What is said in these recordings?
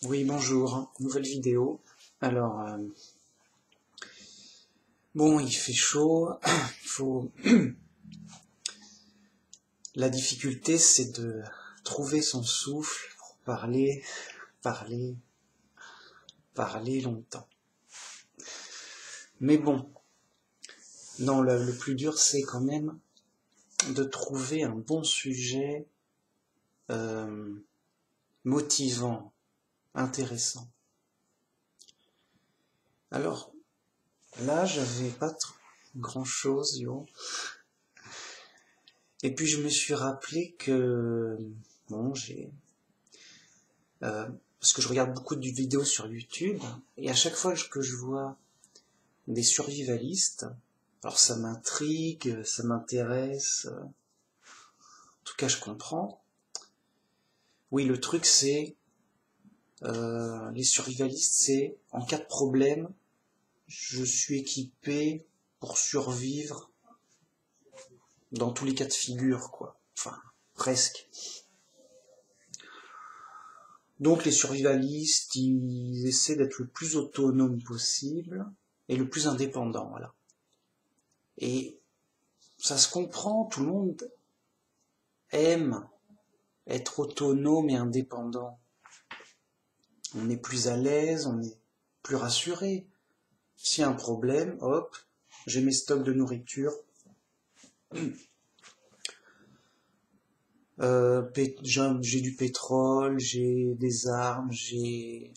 Oui, bonjour, nouvelle vidéo. Alors, bon, il fait chaud, il faut... La difficulté, c'est de trouver son souffle pour parler, parler, parler longtemps. Mais bon, non, le plus dur, c'est quand même de trouver un bon sujet motivant, intéressant. Alors, là, j'avais pas grand-chose, Et puis je me suis rappelé que, bon, parce que je regarde beaucoup de vidéos sur YouTube, et à chaque fois que je vois des survivalistes, alors ça m'intrigue, ça m'intéresse, en tout cas je comprends. Oui, le truc c'est, les survivalistes, c'est, en cas de problème, je suis équipé pour survivre dans tous les cas de figure, quoi. Enfin, presque. Donc les survivalistes, ils essaient d'être le plus autonome possible et le plus indépendant, voilà. Et ça se comprend, tout le monde aime être autonome et indépendant. On est plus à l'aise, on est plus rassuré. S'il y a un problème, hop, j'ai mes stocks de nourriture, j'ai du pétrole, j'ai des armes, j'ai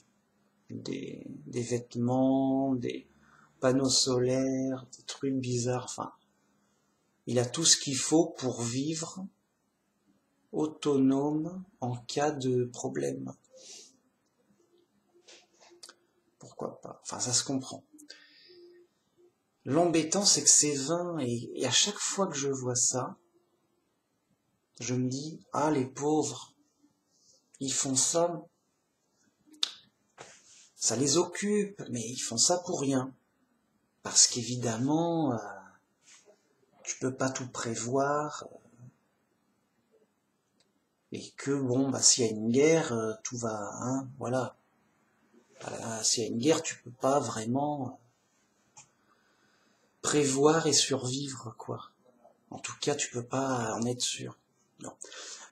des vêtements, des panneaux solaires, des trucs bizarres, enfin, il a tout ce qu'il faut pour vivre autonome en cas de problème. Pourquoi pas? Enfin, ça se comprend. L'embêtant, c'est que c'est vain, et à chaque fois que je vois ça, je me dis, ah, les pauvres, ils font ça, ça les occupe, mais ils font ça pour rien. Parce qu'évidemment, tu peux pas tout prévoir, et que bon, bah, s'il y a une guerre, tout va, hein, voilà. S'il y a une guerre, tu peux pas vraiment prévoir et survivre, quoi. En tout cas, tu peux pas en être sûr. Non.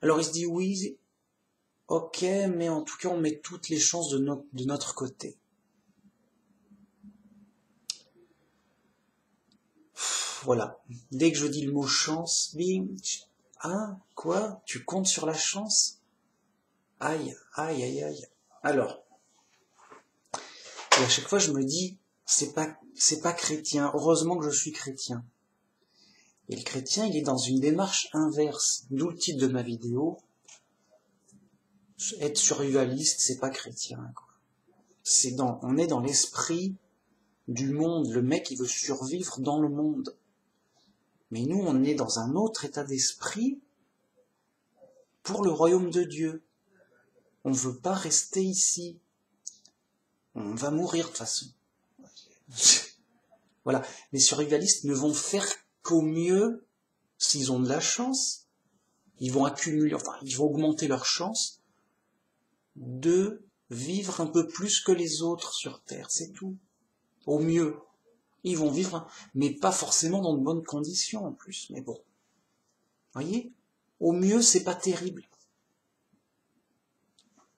Alors il se dit oui, ok, mais en tout cas, on met toutes les chances de notre côté. Voilà. Dès que je dis le mot chance, bing, ah, quoi? Tu comptes sur la chance? Aïe, aïe, aïe, aïe. Alors, et à chaque fois, je me dis, c'est pas chrétien. Heureusement que je suis chrétien. Et le chrétien, il est dans une démarche inverse. D'où le titre de ma vidéo. Être survivaliste, c'est pas chrétien, quoi. On est dans l'esprit du monde. Le mec, il veut survivre dans le monde. Mais nous, on est dans un autre état d'esprit pour le royaume de Dieu. On ne veut pas rester ici. On va mourir de toute façon. Voilà. Les survivalistes ne vont faire qu'au mieux s'ils ont de la chance. Ils vont accumuler, enfin, ils vont augmenter leur chance de vivre un peu plus que les autres sur Terre. C'est tout. Au mieux. Ils vont vivre, mais pas forcément dans de bonnes conditions en plus. Mais bon. Voyez? Au mieux, c'est pas terrible.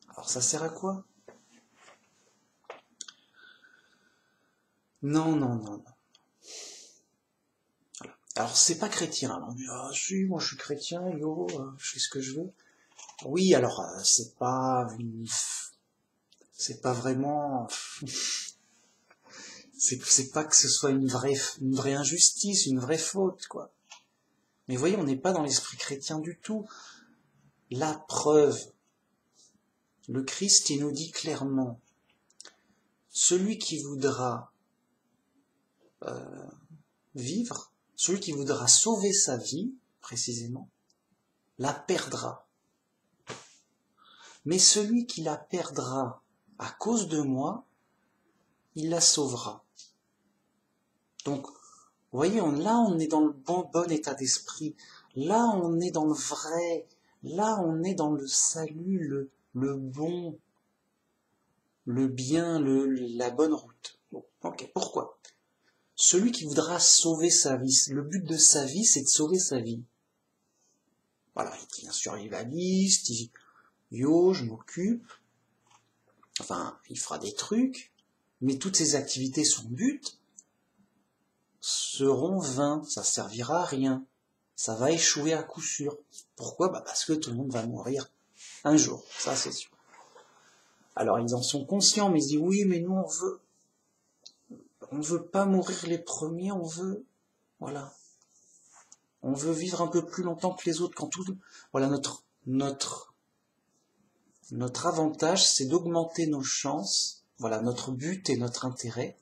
Alors ça sert à quoi? Non, non, non, non. Voilà. Alors c'est pas chrétien. Alors, ah si, moi je suis chrétien, je fais ce que je veux. Oui, alors c'est pas vraiment, c'est pas que ce soit une vraie injustice, une vraie faute, quoi. Mais voyez, on n'est pas dans l'esprit chrétien du tout. La preuve, le Christ, il nous dit clairement, celui qui voudra vivre, celui qui voudra sauver sa vie, précisément, la perdra. Mais celui qui la perdra à cause de moi, il la sauvera. Donc, vous voyez, là on est dans le bon état d'esprit, là on est dans le vrai, là on est dans le salut, le bon. le bien, la bonne route. Bon, ok, pourquoi? Celui qui voudra sauver sa vie, le but de sa vie, c'est de sauver sa vie. Voilà, il devient survivaliste, il dit, yo, je m'occupe, enfin, il fera des trucs, mais toutes ses activités, son but, seront vains, ça servira à rien, ça va échouer à coup sûr. Pourquoi? Bah parce que tout le monde va mourir un jour, ça c'est sûr. Alors ils en sont conscients, mais ils disent oui, mais nous on veut pas mourir les premiers, voilà, on veut vivre un peu plus longtemps que les autres. Voilà, notre avantage, c'est d'augmenter nos chances. Voilà, notre but et notre intérêt,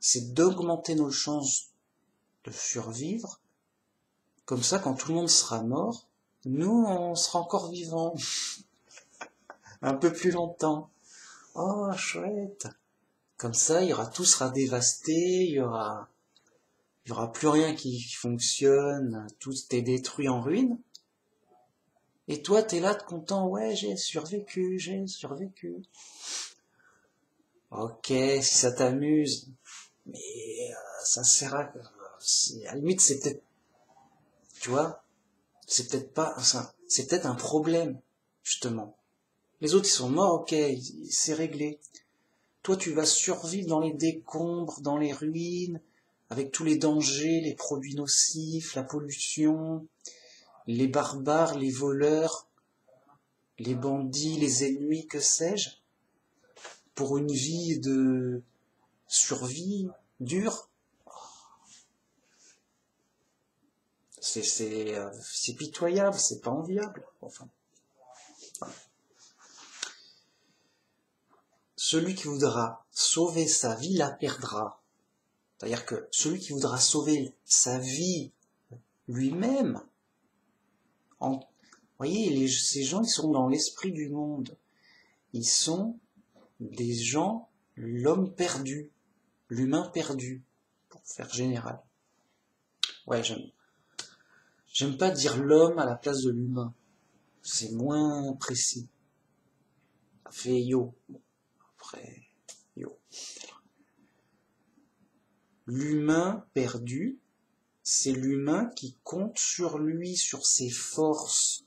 c'est d'augmenter nos chances de survivre. Comme ça, quand tout le monde sera mort, nous, on sera encore vivants. Un peu plus longtemps. Oh, chouette. Comme ça, tout sera dévasté, il y aura plus rien qui fonctionne, tout est détruit en ruine. Et toi, t'es là, content, ouais, j'ai survécu. Ok, si ça t'amuse, mais ça sert à la limite, c'est peut-être, tu vois, c'est peut-être pas, enfin, c'est peut-être un problème, justement. Les autres, ils sont morts, ok, c'est réglé. Toi, tu vas survivre dans les décombres, dans les ruines, avec tous les dangers, les produits nocifs, la pollution, les barbares, les voleurs, les bandits, les ennemis, que sais-je, pour une vie de survie dure. C'est pitoyable, c'est pas enviable. Enfin, voilà. Celui qui voudra sauver sa vie la perdra. C'est-à-dire que celui qui voudra sauver sa vie lui-même, vous voyez, ces gens, ils sont dans l'esprit du monde. Ils sont des gens, l'homme perdu, l'humain perdu, pour faire général. Ouais, j'aime pas dire l'homme à la place de l'humain. C'est moins précis. Ça fait yo. Bon, après, yo. L'humain perdu, c'est l'humain qui compte sur lui, sur ses forces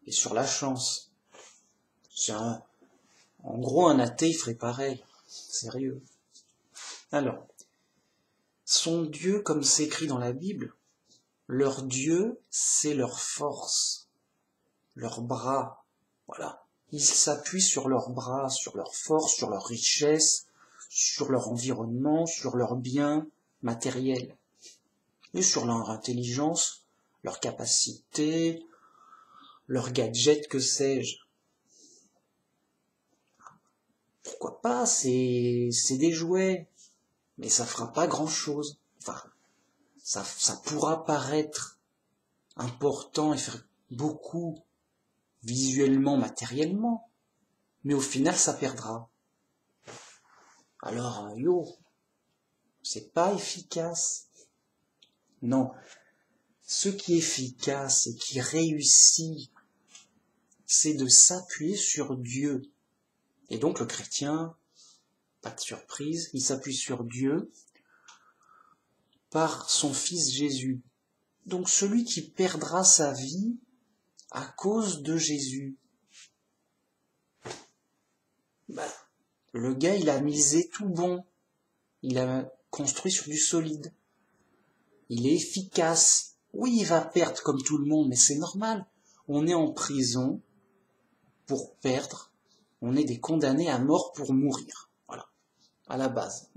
et sur la chance. En gros, un athée, il ferait pareil. Sérieux. Alors, son Dieu, comme c'est écrit dans la Bible, leur Dieu, c'est leur force, leurs bras. Voilà. Ils s'appuient sur leurs bras, sur leur force, sur leur richesse, sur leur environnement, sur leurs biens matériels. Et sur leur intelligence, leur capacité, leurs gadgets, que sais-je. Pourquoi pas, c'est des jouets, mais ça fera pas grand-chose. Enfin, ça pourra paraître important et faire beaucoup visuellement, matériellement, mais au final, ça perdra. Alors, c'est pas efficace. Non, ce qui est efficace et qui réussit, c'est de s'appuyer sur Dieu. Et donc le chrétien, pas de surprise, il s'appuie sur Dieu par son Fils Jésus. Donc celui qui perdra sa vie à cause de Jésus, le gars, il a misé tout bon, il a construit sur du solide, il est efficace. Oui, il va perdre comme tout le monde, mais c'est normal. On est en prison pour perdre, on est des condamnés à mort pour mourir. Voilà, à la base.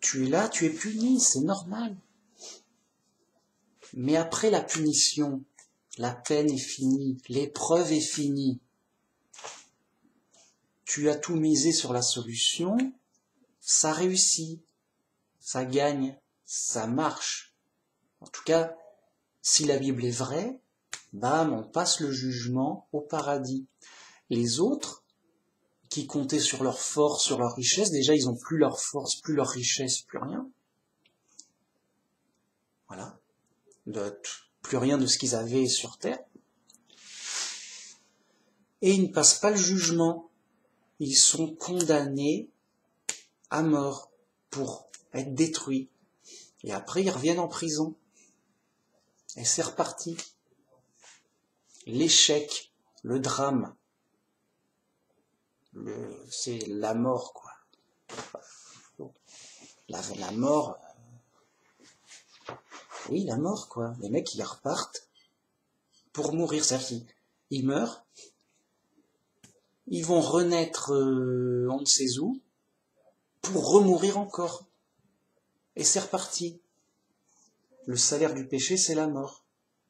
Tu es là, tu es puni, c'est normal. Mais après la punition, la peine est finie, l'épreuve est finie. Tu as tout misé sur la solution, ça réussit, ça gagne, ça marche. En tout cas, si la Bible est vraie, bam, on passe le jugement au paradis. Les autres, qui comptaient sur leur force, sur leur richesse, déjà ils n'ont plus leur force, plus leur richesse, plus rien. Voilà. Plus rien de ce qu'ils avaient sur terre. Et ils ne passent pas le jugement. ils sont condamnés à mort pour être détruits. Et après, ils reviennent en prison. Et c'est reparti. L'échec, le drame, c'est la mort, quoi. La mort, oui, la mort, quoi. Les mecs, ils repartent pour mourir. C'est-à-dire qu'ils meurent, ils vont renaître on ne sait où, pour remourir encore. Et c'est reparti. Le salaire du péché, c'est la mort.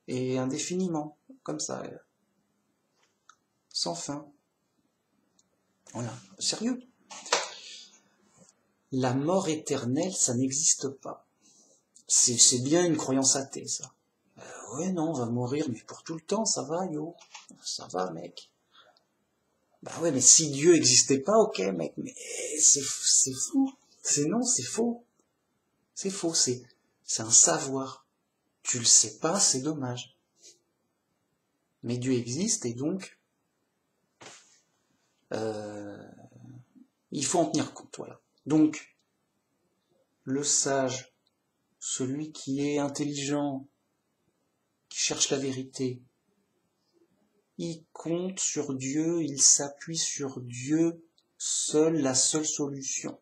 Et indéfiniment, comme ça, sans fin. Voilà, sérieux. La mort éternelle, ça n'existe pas. C'est bien une croyance athée, ça. Ouais, non, on va mourir, mais pour tout le temps, ça va, yo. Ça va, mec. Bah ouais, mais si Dieu existait pas, ok, mec, mais c'est fou. C'est faux. C'est faux, c'est un savoir. Tu le sais pas, c'est dommage. Mais Dieu existe, et donc, il faut en tenir compte, voilà. Donc, le sage, celui qui est intelligent, qui cherche la vérité, il compte sur Dieu, il s'appuie sur Dieu, seul, la seule solution.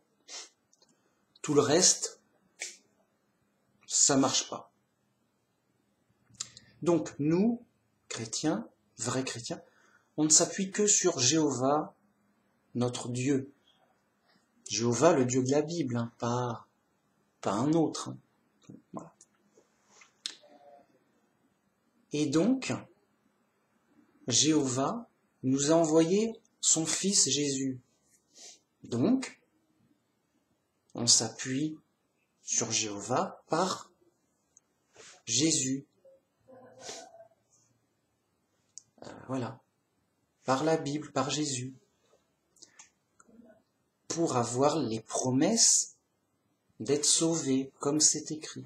Tout le reste, ça marche pas. Donc, nous, chrétiens, vrais chrétiens, on ne s'appuie que sur Jéhovah, notre Dieu. Jéhovah, le Dieu de la Bible, hein, pas un autre. Hein. Voilà. Et donc, Jéhovah nous a envoyé son Fils Jésus. Donc, on s'appuie sur Jéhovah par Jésus. Voilà. Par la Bible, par Jésus. Pour avoir les promesses d'être sauvé, comme c'est écrit.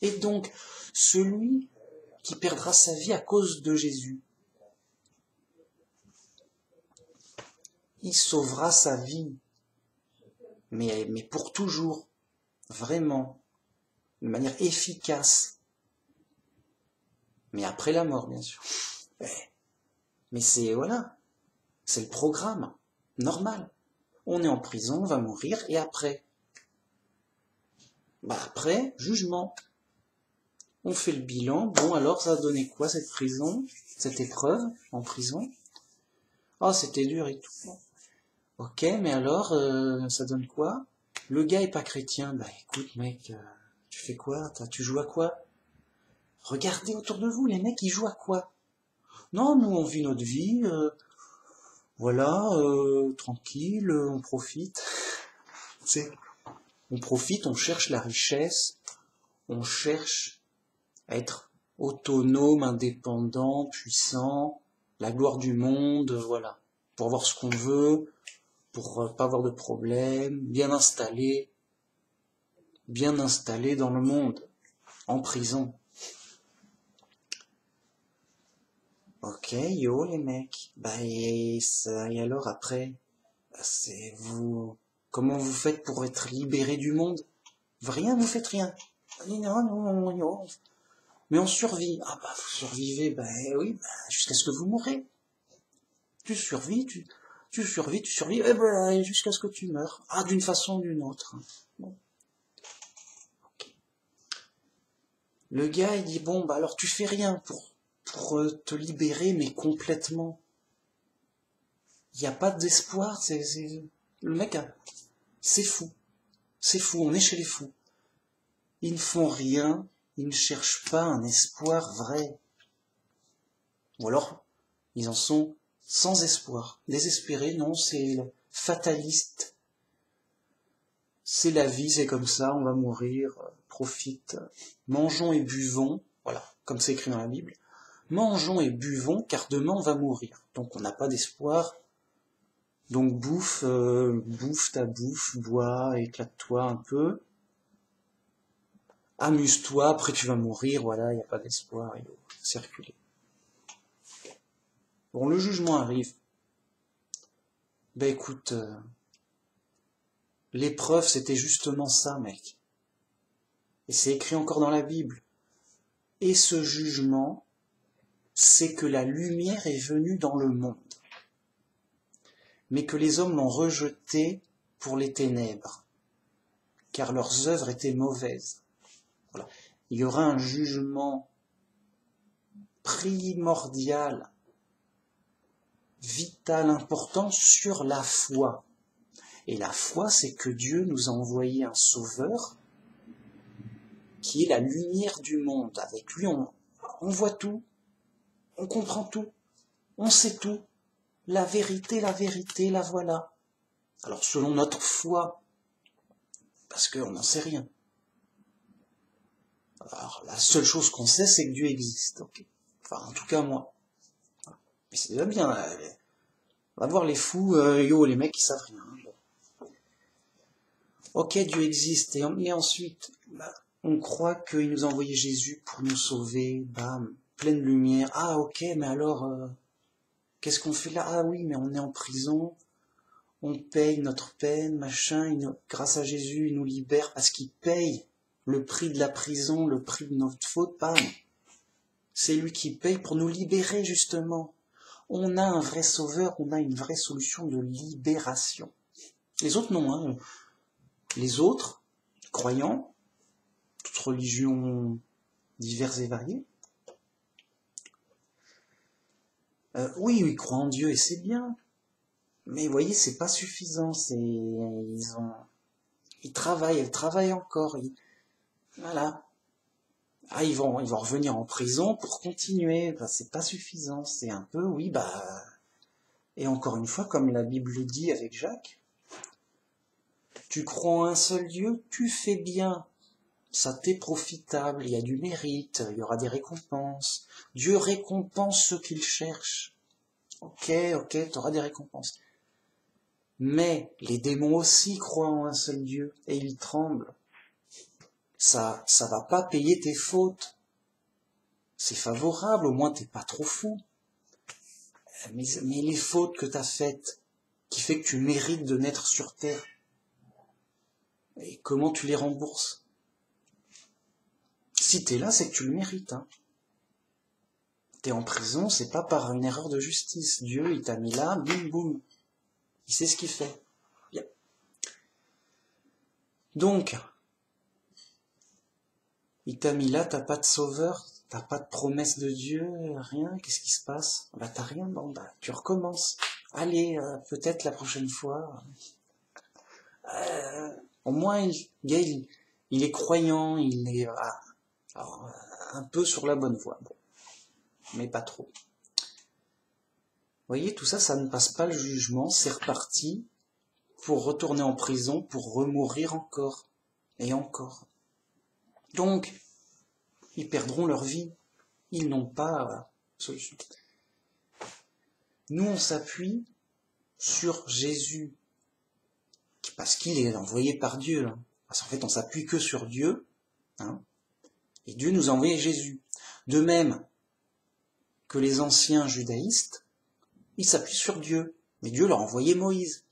Et donc, celui qui perdra sa vie à cause de Jésus, il sauvera sa vie, mais pour toujours, vraiment, de manière efficace. Mais après la mort, bien sûr. Mais c'est, voilà, c'est le programme, normal. On est en prison, on va mourir, et après? Bah après, jugement. On fait le bilan, bon alors ça a donné quoi cette prison, cette épreuve en prison? Ah, c'était dur et tout. Ok, mais alors, ça donne quoi? Le gars est pas chrétien, bah écoute mec, tu fais quoi? Tu joues à quoi? Regardez autour de vous, les mecs ils jouent à quoi? Non, nous on vit notre vie, voilà, tranquille, on profite. On profite, on cherche la richesse, on cherche à être autonome, indépendant, puissant, la gloire du monde, voilà, pour avoir ce qu'on veut, pour pas avoir de problème, bien installé dans le monde, en prison. Ok, yo les mecs, bah et alors après, c'est vous, comment vous faites pour être libérés du monde? Rien, vous faites rien. Non. Mais on survit. Ah bah vous survivez, bah oui, bah, jusqu'à ce que vous mourrez. Tu survis, et bah, jusqu'à ce que tu meurs. Ah, d'une façon ou d'une autre. Bon. Okay. Le gars, il dit, bon, bah alors tu fais rien pour te libérer, mais complètement. Il n'y a pas d'espoir, le mec, c'est fou. C'est fou, on est chez les fous. Ils ne font rien, ils ne cherchent pas un espoir vrai. Ou alors, ils en sont sans espoir. Désespérés, non, c'est fataliste. C'est la vie, c'est comme ça, on va mourir, profite. Mangeons et buvons, voilà, comme c'est écrit dans la Bible. Mangeons et buvons, car demain on va mourir. Donc on n'a pas d'espoir. Donc bouffe ta bouffe, bois, éclate-toi un peu. Amuse-toi, après tu vas mourir, voilà, il n'y a pas d'espoir, il faut circuler. Bon, le jugement arrive. Ben écoute, l'épreuve c'était justement ça, mec. Et c'est écrit encore dans la Bible. Et ce jugement, c'est que la lumière est venue dans le monde, mais que les hommes l'ont rejetée pour les ténèbres, car leurs œuvres étaient mauvaises. Voilà. Il y aura un jugement primordial, vital, important sur la foi. Et la foi, c'est que Dieu nous a envoyé un sauveur qui est la lumière du monde. Avec lui, on voit tout, on comprend tout, on sait tout. La vérité, la voilà. Alors selon notre foi, parce qu'on n'en sait rien. Alors la seule chose qu'on sait, c'est que Dieu existe. Okay. Enfin, en tout cas moi. Mais c'est déjà bien. On va voir les fous, les mecs qui savent rien. Bon. Ok, Dieu existe. Mais ensuite, on croit qu'il nous a envoyé Jésus pour nous sauver. Bam, pleine lumière. Ah ok, mais alors, qu'est-ce qu'on fait là? Ah oui, mais on est en prison. On paye notre peine, machin. Grâce à Jésus, il nous libère parce qu'il paye le prix de la prison, le prix de notre faute. Bam. C'est lui qui paye pour nous libérer, justement. On a un vrai sauveur, on a une vraie solution de libération. Les autres, non. Hein. Les autres, croyants, toutes religions diverses et variées, oui, ils croient en Dieu et c'est bien. Mais vous voyez, c'est pas suffisant. Ils travaillent, elles travaillent encore. Voilà. Ah, ils vont revenir en prison pour continuer. Bah, c'est pas suffisant. C'est un peu, oui, et encore une fois, comme la Bible le dit avec Jacques, tu crois en un seul Dieu, tu fais bien. Ça t'est profitable, il y a du mérite, il y aura des récompenses. Dieu récompense ceux qu'il cherche. Ok, t'auras des récompenses. Mais les démons aussi croient en un seul Dieu et ils tremblent. Ça va pas payer tes fautes. C'est favorable, au moins t'es pas trop fou. Mais les fautes que t'as faites, qui fait que tu mérites de naître sur terre, et comment tu les rembourses? Si t'es là, c'est que tu le mérites. Hein. T'es en prison, c'est pas par une erreur de justice. Dieu, il t'a mis là, boum, boum. Il sait ce qu'il fait. Bien. Donc, il t'a mis là, t'as pas de sauveur, t'as pas de promesse de Dieu, rien, qu'est-ce qui se passe? Bah t'as rien, bon tu recommences. Allez, peut-être la prochaine fois. Au moins, il est croyant, il est alors, un peu sur la bonne voie, bon, mais pas trop. Vous voyez, tout ça, ça ne passe pas le jugement, c'est reparti pour retourner en prison, pour remourir encore, et encore. Donc, ils perdront leur vie, ils n'ont pas solution. Nous, on s'appuie sur Jésus, parce qu'il est envoyé par Dieu. Hein. Parce qu'en fait, on s'appuie que sur Dieu, hein, et Dieu nous a envoyé Jésus. De même que les anciens judaïstes, ils s'appuient sur Dieu, mais Dieu leur a envoyé Moïse.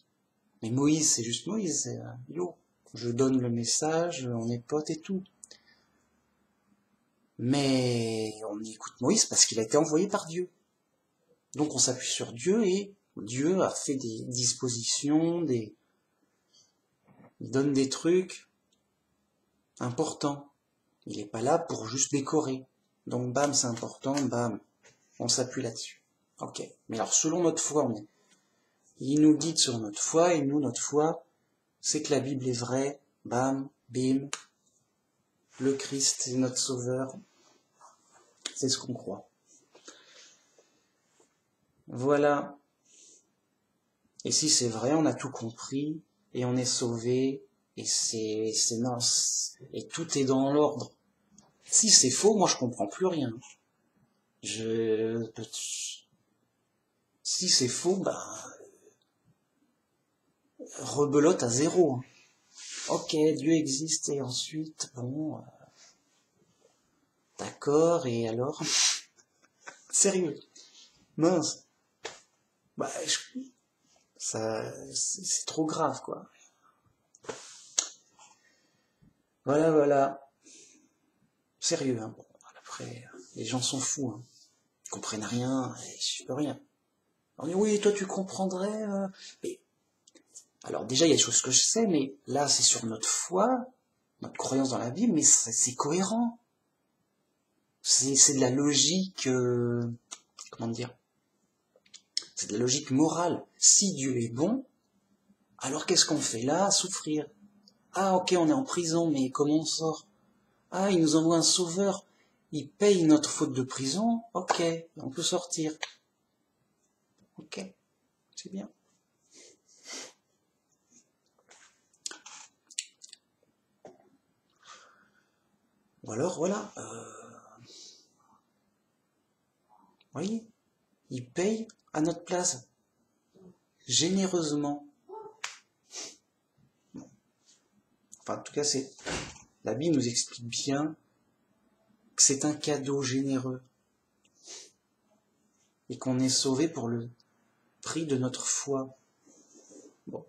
Mais Moïse, c'est juste Moïse, c'est je donne le message, on est potes et tout. Mais on écoute Moïse parce qu'il a été envoyé par Dieu. Donc on s'appuie sur Dieu et Dieu a fait des dispositions, il donne des trucs importants. Il n'est pas là pour juste décorer. Donc bam, c'est important, bam, on s'appuie là-dessus. Ok. Mais alors selon notre foi, il nous guide sur notre foi, et nous, notre foi, c'est que la Bible est vraie, bam, bim, le Christ est notre sauveur, c'est ce qu'on croit. Voilà. Et si c'est vrai, on a tout compris, et on est sauvé, et c'est mince, et tout est dans l'ordre. Si c'est faux, moi je comprends plus rien. Si c'est faux, rebelote à zéro. Ok, Dieu existe, et ensuite, bon, d'accord, et alors? Sérieux. Mince. c'est trop grave, quoi. Voilà, voilà. Sérieux, hein. Bon, après, les gens sont fous, hein. Ils comprennent rien, et je peux rien. On dit, oui, toi tu comprendrais, mais... Alors déjà, il y a des choses que je sais, mais là, c'est sur notre foi, notre croyance dans la Bible, mais c'est cohérent. C'est de la logique, comment dire, c'est de la logique morale. Si Dieu est bon, alors qu'est-ce qu'on fait là? Souffrir. Ah, ok, on est en prison, mais comment on sort? Ah, il nous envoie un sauveur. Il paye notre faute de prison. Ok, on peut sortir. Ok, c'est bien. Ou alors, voilà, voyez, il paye à notre place, généreusement. Enfin, en tout cas, la Bible nous explique bien que c'est un cadeau généreux et qu'on est sauvé pour le prix de notre foi. Bon.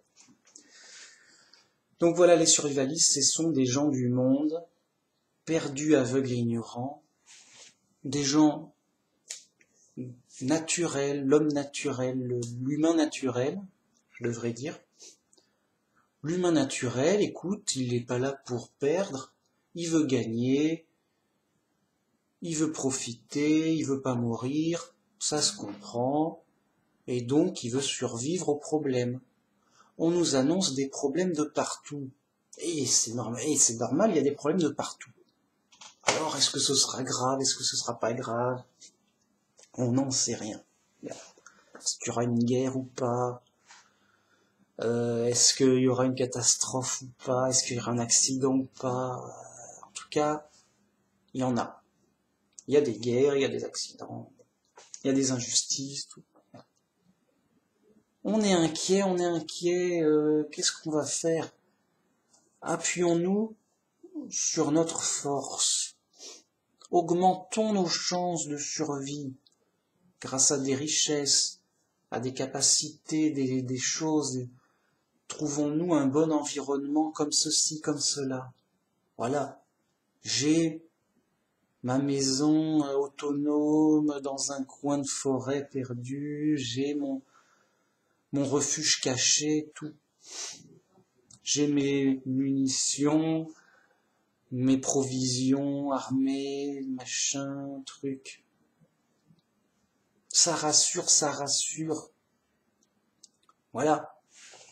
Donc voilà, les survivalistes, ce sont des gens du monde, perdus, aveugles et ignorants, des gens naturels, l'homme naturel, l'humain naturel, je devrais dire. L'humain naturel, écoute, il n'est pas là pour perdre, il veut gagner, il veut profiter, il veut pas mourir, ça se comprend, et donc il veut survivre aux problèmes. On nous annonce des problèmes de partout, et c'est normal, il y a des problèmes de partout. Alors, est-ce que ce sera grave, est-ce que ce sera pas grave? On n'en sait rien. Est-ce qu'il y aura une guerre ou pas? Est-ce qu'il y aura une catastrophe ou pas? Est-ce qu'il y aura un accident ou pas? En tout cas, il y en a. Il y a des guerres, il y a des accidents, il y a des injustices, tout. On est inquiet, qu'est-ce qu'on va faire? Appuyons-nous sur notre force. Augmentons nos chances de survie grâce à des richesses, à des capacités, des choses. Trouvons-nous un bon environnement comme ceci, comme cela. Voilà. J'ai ma maison autonome dans un coin de forêt perdu, j'ai mon refuge caché, tout. J'ai mes munitions, mes provisions armées, machin, truc. Ça rassure, ça rassure. Voilà.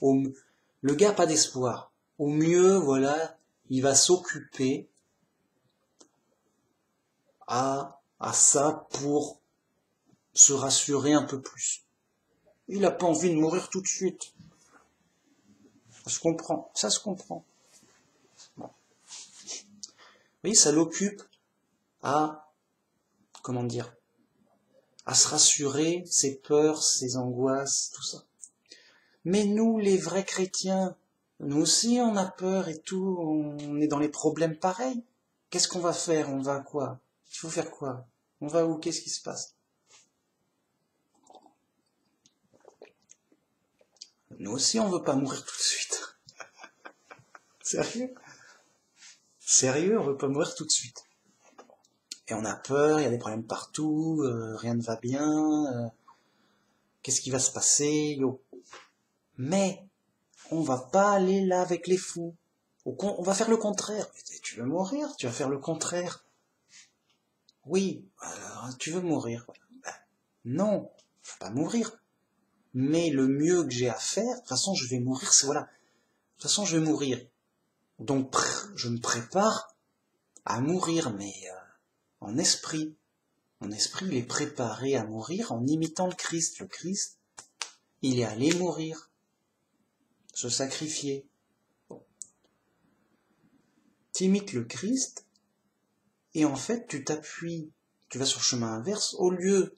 Le gars a pas d'espoir. Au mieux, voilà, il va s'occuper à ça pour se rassurer un peu plus. Il n'a pas envie de mourir tout de suite. Ça se comprend, ça se comprend. Bon. Oui, ça l'occupe à, comment dire, à se rassurer, ses peurs, ses angoisses, tout ça. Mais nous, les vrais chrétiens, nous aussi on a peur et tout, on est dans les problèmes pareils. Qu'est-ce qu'on va faire? On va quoi? Il faut faire quoi? On va où? Qu'est-ce qui se passe? Nous aussi on veut pas mourir tout de suite. Sérieux? Sérieux, on veut pas mourir tout de suite. Et on a peur, il y a des problèmes partout, rien ne va bien, qu'est-ce qui va se passer? Yo. Mais on va pas aller là avec les fous. On va faire le contraire. Tu veux mourir? Tu vas faire le contraire. Oui, alors, tu veux mourir. Ben, non, je veux pas mourir. Mais le mieux que j'ai à faire, de toute façon je vais mourir, c'est voilà. De toute façon je vais mourir. Donc je me prépare à mourir, mais en esprit. Mon esprit, il est préparé à mourir en imitant le Christ. Le Christ, il est allé mourir, se sacrifier. Bon. Tu imites le Christ, et en fait, tu t'appuies, tu vas sur le chemin inverse, au lieu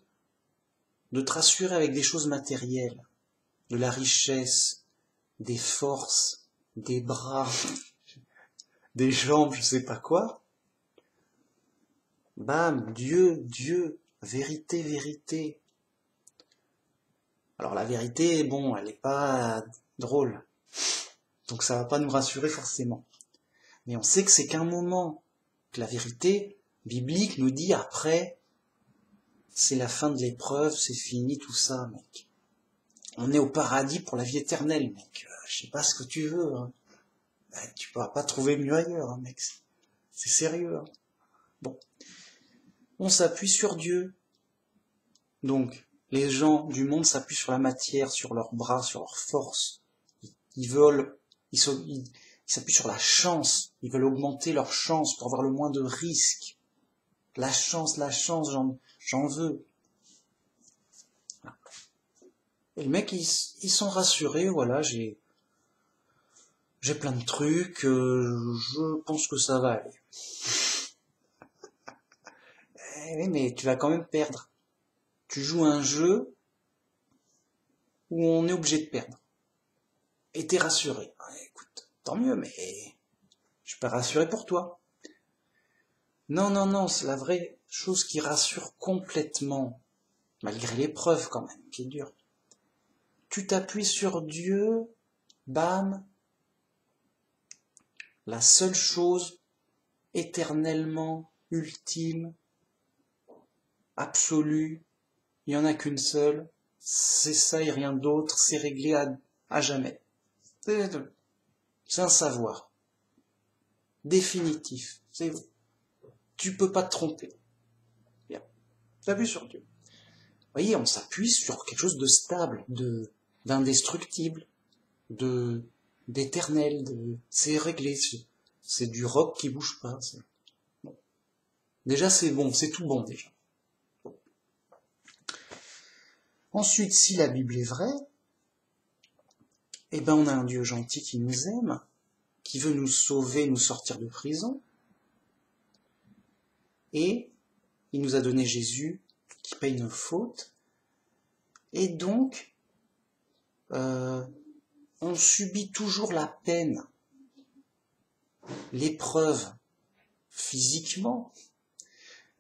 de te rassurer avec des choses matérielles, de la richesse, des forces, des bras, des jambes, je sais pas quoi. Bam, Dieu, vérité, vérité. Alors la vérité, bon, elle n'est pas drôle. Donc ça va pas nous rassurer forcément. Mais on sait que c'est qu'un moment. Que la vérité biblique nous dit après, c'est la fin de l'épreuve, c'est fini tout ça, mec. On est au paradis pour la vie éternelle, mec. Je sais pas ce que tu veux. Hein. Tu pourras pas trouver mieux ailleurs, hein, mec. C'est sérieux. Hein. Bon. On s'appuie sur Dieu. Donc, les gens du monde s'appuient sur la matière, sur leurs bras, sur leur force. Ils veulent, ils s'appuient sur la chance. Ils veulent augmenter leur chance pour avoir le moins de risques. La chance, j'en veux. Voilà. Et les mecs, ils sont rassurés, voilà, j'ai plein de trucs, je pense que ça va aller. Oui, mais tu vas quand même perdre. Tu joues un jeu où on est obligé de perdre. Et t'es rassuré. Écoute, tant mieux, mais je suis pas rassuré pour toi. Non, c'est la vraie chose qui rassure complètement, malgré l'épreuve quand même, qui est dure. Tu t'appuies sur Dieu, bam, la seule chose éternellement ultime, absolue, il n'y en a qu'une seule, c'est ça et rien d'autre, c'est réglé à jamais. C'est un savoir définitif. Tu peux pas te tromper. Bien. T'appuies sur Dieu. Vous voyez, on s'appuie sur quelque chose de stable, d'indestructible, d'éternel. C'est réglé. C'est du roc qui bouge pas. Bon. Déjà, c'est bon, c'est tout bon déjà. Bon. Ensuite, si la Bible est vraie, eh ben on a un Dieu gentil qui nous aime, qui veut nous sauver, nous sortir de prison, et il nous a donné Jésus qui paye nos fautes, et donc on subit toujours la peine, l'épreuve physiquement,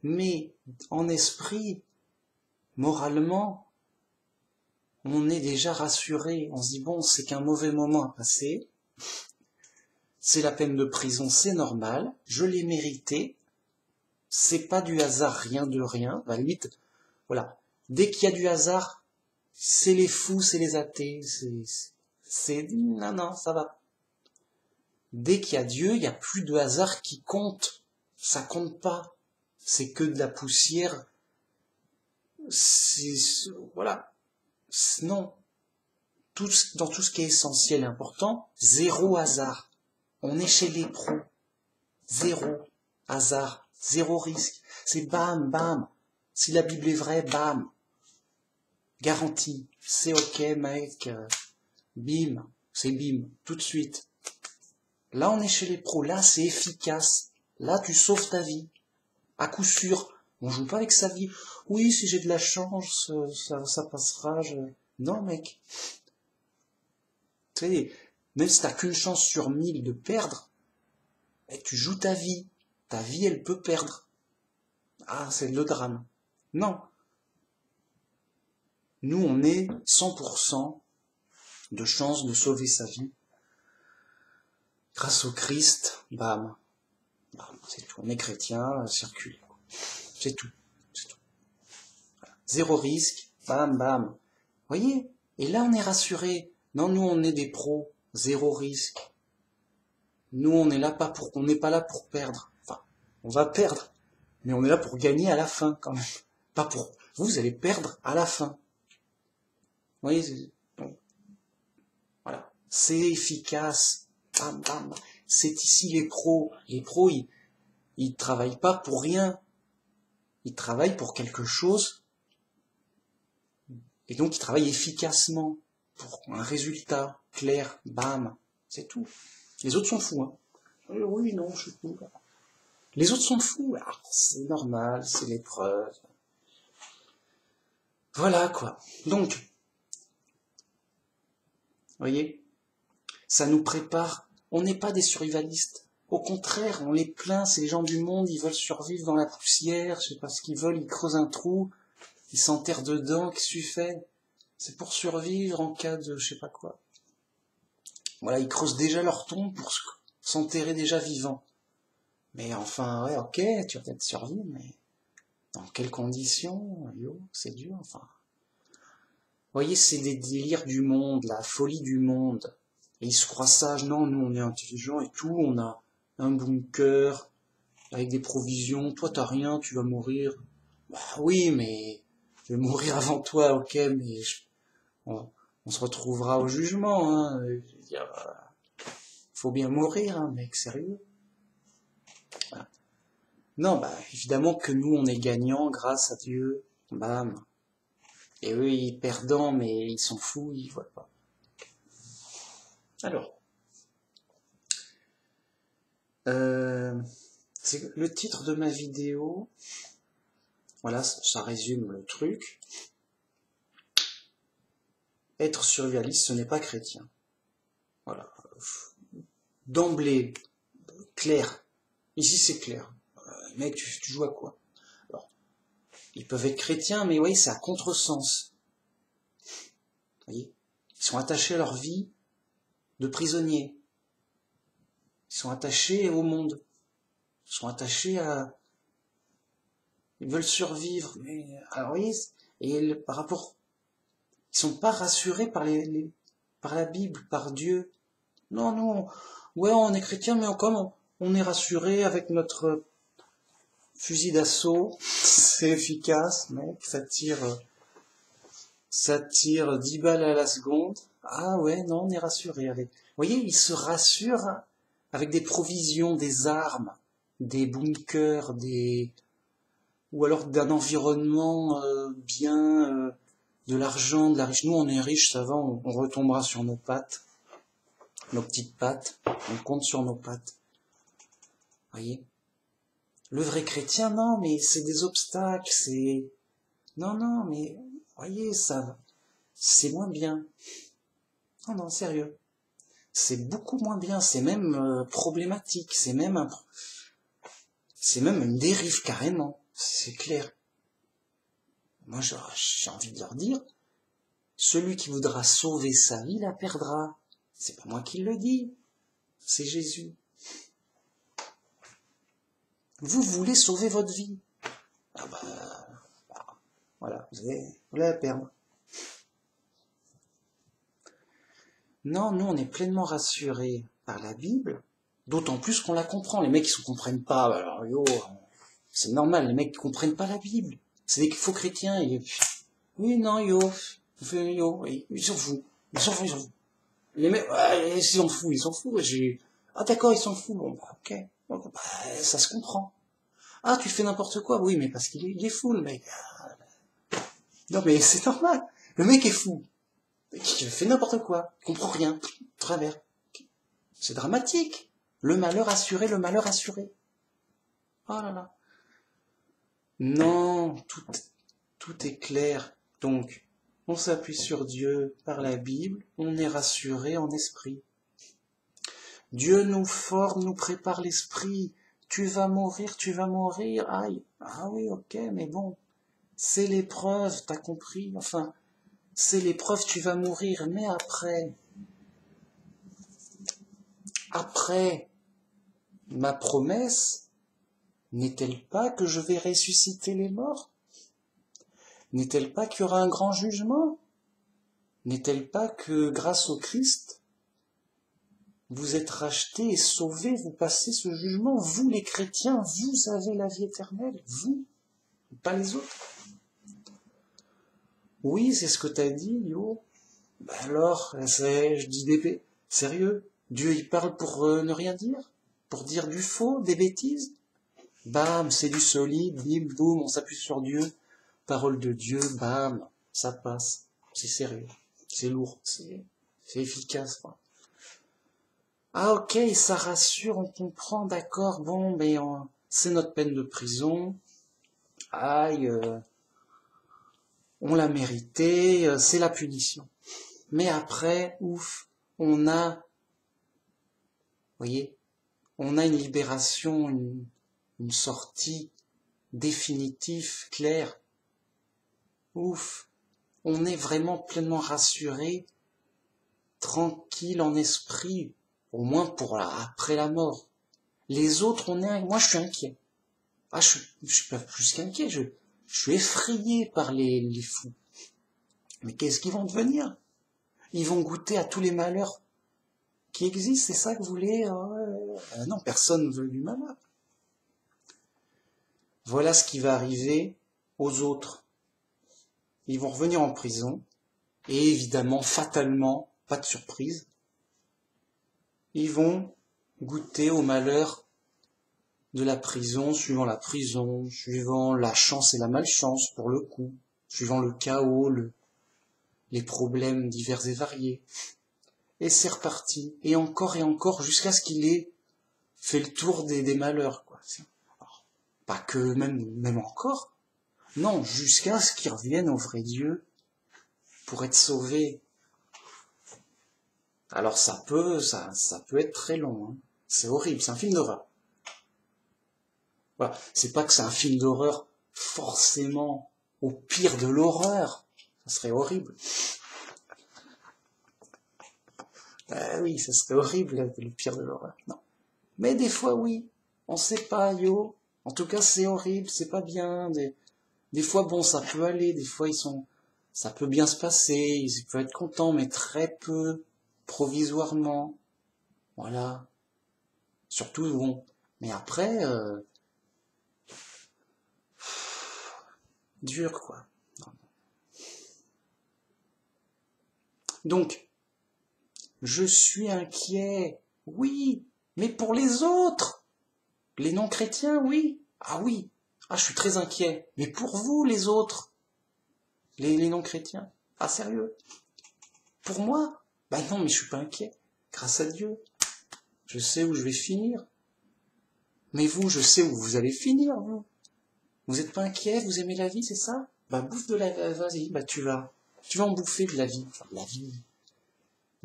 mais en esprit, moralement, on est déjà rassuré, on se dit bon, c'est qu'un mauvais moment à passer, c'est la peine de prison, c'est normal, je l'ai mérité, c'est pas du hasard, rien de rien, à la limite, voilà, dès qu'il y a du hasard, c'est les fous, c'est les athées, non, ça va. Dès qu'il y a Dieu, il n'y a plus de hasard qui compte, ça compte pas, c'est que de la poussière, voilà. Non, dans tout ce qui est essentiel et important, zéro hasard. On est chez les pros. Zéro hasard, zéro risque. C'est bam, bam. Si la Bible est vraie, bam. Garantie. C'est ok, mec. Bim. C'est bim. Tout de suite. Là, on est chez les pros. Là, c'est efficace. Là, tu sauves ta vie. À coup sûr. On joue pas avec sa vie. Oui, si j'ai de la chance, ça passera. Non, mec. Tu sais, même si t'as qu'une chance sur 1000 de perdre, tu joues ta vie. Ta vie, elle peut perdre. Ah, c'est le drame. Non. Nous, on est 100% de chance de sauver sa vie. Grâce au Christ, bam. C'est tout. On est chrétien, circule. C'est tout. Voilà. Zéro risque, bam, bam. Vous voyez? Et là, on est rassuré. Non, nous, on est des pros. Zéro risque. Nous, on n'est pas là pour perdre. Enfin, on va perdre. Mais on est là pour gagner à la fin, quand même. Pas pour... Vous allez perdre à la fin. Vous voyez? Voilà. C'est efficace. Bam, bam. C'est ici les pros. Les pros, ils travaillent pas pour rien. Ils travaillent pour quelque chose. Et donc, ils travaillent efficacement. Pour un résultat clair. Bam. C'est tout. Les autres sont fous, hein. Oui, non, je suis fou. Les autres sont fous. Ah, c'est normal, c'est l'épreuve. Voilà, quoi. Donc, vous voyez, ça nous prépare. On n'est pas des survivalistes. Au contraire, on les plaint, c'est les gens du monde, ils veulent survivre dans la poussière, je sais pas ce qu'ils veulent, ils creusent un trou, ils s'enterrent dedans, qu'est-ce que tu fais? C'est pour survivre en cas de je sais pas quoi. Voilà, ils creusent déjà leur tombe pour s'enterrer déjà vivant. Mais enfin, ouais, ok, tu vas peut-être survivre, mais dans quelles conditions? Yo, c'est dur, enfin. Vous voyez, c'est des délires du monde, la folie du monde. Et ils se croient sages. Non, nous, on est intelligents et tout, on a un bunker avec des provisions. Toi, t'as rien, tu vas mourir. Bah oui, mais je vais mourir avant toi, ok, mais on, on se retrouvera au jugement, hein. Je veux dire, faut bien mourir, hein, mec, sérieux. Voilà. Non, bah évidemment que nous, on est gagnants grâce à Dieu. Bam. Et eux, ils perdants, mais ils s'en foutent, ils voient pas. Alors, c'est le titre de ma vidéo. Voilà, ça résume le truc. Être survivaliste, ce n'est pas chrétien. Voilà. D'emblée, clair. Ici, c'est clair. Mec, tu joues à quoi? Alors, ils peuvent être chrétiens, mais oui, c'est à contresens. Vous voyez, ils sont attachés à leur vie de prisonniers. Ils sont attachés au monde. Ils sont attachés à... Ils veulent survivre. Mais, alors, oui, et par rapport... Ils sont pas rassurés par par la Bible, par Dieu. Non, non. Ouais, on est chrétien, mais comme on est rassuré avec notre fusil d'assaut, c'est efficace, mec, ça tire 10 balles à la seconde. Ah ouais, non, on est rassuré avec. Vous voyez, ils se rassurent avec des provisions, des armes, des bunkers, ou alors d'un environnement bien, de l'argent, de la richesse. Nous, on est riches, ça va, on retombera sur nos pattes, nos petites pattes, on compte sur nos pattes. Vous voyez? Le vrai chrétien, non, mais c'est des obstacles, c'est... Non, non, mais, voyez, ça, c'est moins bien. Non, non, sérieux. C'est beaucoup moins bien, c'est même problématique, c'est même une dérive carrément, c'est clair. Moi, j'ai envie de leur dire, celui qui voudra sauver sa vie la perdra. C'est pas moi qui le dis, c'est Jésus. Vous voulez sauver votre vie. Ah bah voilà, vous allez la perdre. Non, nous on est pleinement rassurés par la Bible, d'autant plus qu'on la comprend. Les mecs ils ne comprennent pas, alors yo, c'est normal, les mecs qui comprennent pas la Bible. C'est des faux chrétiens, oui, non, yo, ils s'en foutent, ils s'en foutent, ils s'en foutent. Les mecs, ouais, ils s'en foutent, ah d'accord, ils s'en foutent, bon, bah, ok, bon, bah, ça se comprend. Ah, tu fais n'importe quoi, oui, mais parce qu'il est fou, le mec. Non, mais c'est normal, le mec est fou. Il fait n'importe quoi, il comprend rien, travers. C'est dramatique. Le malheur assuré, le malheur assuré. Oh là là. Non, tout est clair. Donc, on s'appuie sur Dieu par la Bible, on est rassuré en esprit. Dieu nous forme, nous prépare l'esprit. Tu vas mourir, aïe. Ah oui, ok, mais bon, c'est l'épreuve, t'as compris? Enfin, c'est l'épreuve, tu vas mourir, mais après, ma promesse, n'est-elle pas que je vais ressusciter les morts? N'est-elle pas qu'il y aura un grand jugement? N'est-elle pas que, grâce au Christ, vous êtes rachetés et sauvés, vous passez ce jugement? Vous, les chrétiens, vous avez la vie éternelle, vous, pas les autres. Oui, c'est ce que t'as dit, yo. Ben alors, je dis des sérieux? Dieu, il parle pour ne rien dire? Pour dire du faux, des bêtises? Bam, c'est du solide, bim, boum, on s'appuie sur Dieu. Parole de Dieu, bam, ça passe. C'est sérieux, c'est lourd, c'est efficace, quoi. Ah ok, ça rassure, on comprend, d'accord, bon, mais c'est notre peine de prison. Aïe, on l'a mérité, c'est la punition. Mais après, ouf, on a, vous voyez, on a une libération, une sortie définitive, claire. Ouf. on est vraiment pleinement rassuré, tranquille en esprit, au moins pour après la mort. Les autres, moi je suis inquiet. Ah, je suis pas plus qu'inquiet, je suis effrayé par les fous. Mais qu'est-ce qu'ils vont devenir? Ils vont goûter à tous les malheurs qui existent, c'est ça que vous voulez? Non, personne ne veut du malheur. Voilà ce qui va arriver aux autres. Ils vont revenir en prison, et évidemment, fatalement, pas de surprise, ils vont goûter au malheur de la prison, suivant la chance et la malchance pour le coup, suivant le chaos, les problèmes divers et variés. Et c'est reparti, et encore, jusqu'à ce qu'il ait fait le tour des malheurs, quoi. Alors, pas que, même encore, non, jusqu'à ce qu'il revienne au vrai Dieu pour être sauvé. Alors ça peut être très long, hein. C'est horrible, c'est un film d'horreur. Voilà. C'est pas que c'est un film d'horreur forcément au pire de l'horreur, ça serait horrible. Oui, ça serait horrible le pire de l'horreur. Non. Mais des fois oui, on sait pas, yo. En tout cas c'est horrible, c'est pas bien. Des fois bon, ça peut aller, des fois ça peut bien se passer, ils peuvent être contents, mais très peu, provisoirement. Voilà. Surtout bon. Mais après, dur quoi. Donc, je suis inquiet, oui, mais pour les autres, les non-chrétiens, oui. Ah oui, ah je suis très inquiet, mais pour vous les autres, les non-chrétiens, ah sérieux, pour moi, bah non mais je suis pas inquiet, grâce à Dieu, je sais où je vais finir. Mais vous, je sais où vous allez finir, vous. Vous êtes pas inquiet, vous aimez la vie, c'est ça? Bah bouffe de la vie, vas-y, bah tu vas en bouffer de la vie, enfin, de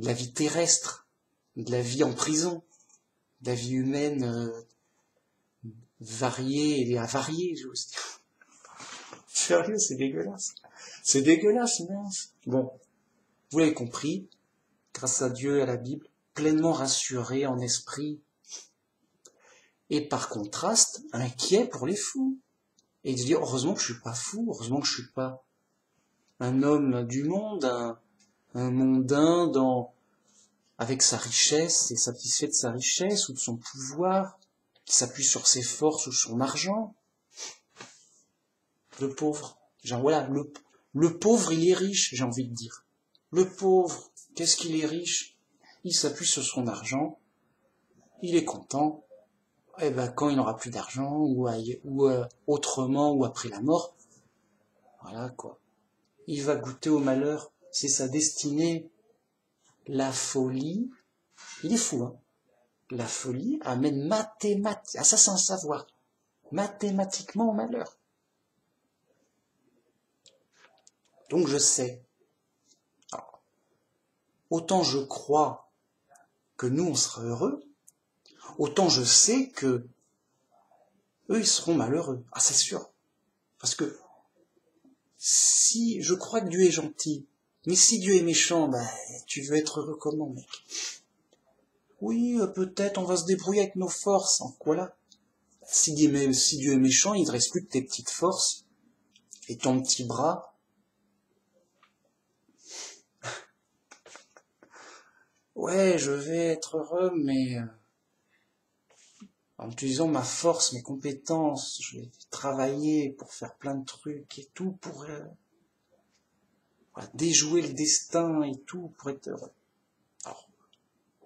la vie terrestre, de la vie en prison, de la vie humaine variée et avariée, j'ose dire. Sérieux, c'est dégueulasse. C'est dégueulasse, mince. Bon, vous l'avez compris, grâce à Dieu et à la Bible, pleinement rassuré en esprit, et par contraste, inquiet pour les fous. Et de dire, heureusement que je suis pas fou, heureusement que je suis pas un homme du monde, un mondain avec sa richesse et satisfait de sa richesse ou de son pouvoir, qui s'appuie sur ses forces ou son argent. Le pauvre, genre voilà, le pauvre il est riche, j'ai envie de dire. Le pauvre, qu'est-ce qu'il est riche? Il s'appuie sur son argent, il est content, et ben quand il n'aura plus d'argent, ou autrement, ou après la mort, voilà quoi. Il va goûter au malheur, c'est sa destinée. La folie, il est fou, hein. La folie amène mathématiquement, ah ça c'est un savoir, mathématiquement au malheur. Donc je sais. Alors, autant je crois que nous on sera heureux, autant je sais que eux ils seront malheureux. Ah c'est sûr. Parce que si je crois que Dieu est gentil, mais si Dieu est méchant, ben tu veux être heureux comment, mec? Oui, peut-être on va se débrouiller avec nos forces. En quoi là? Si Dieu est méchant, il ne reste plus que tes petites forces et ton petit bras. Ouais, je vais être heureux, mais en utilisant ma force, mes compétences, je vais travailler pour faire plein de trucs et tout pour voilà, déjouer le destin et tout pour être heureux. Alors,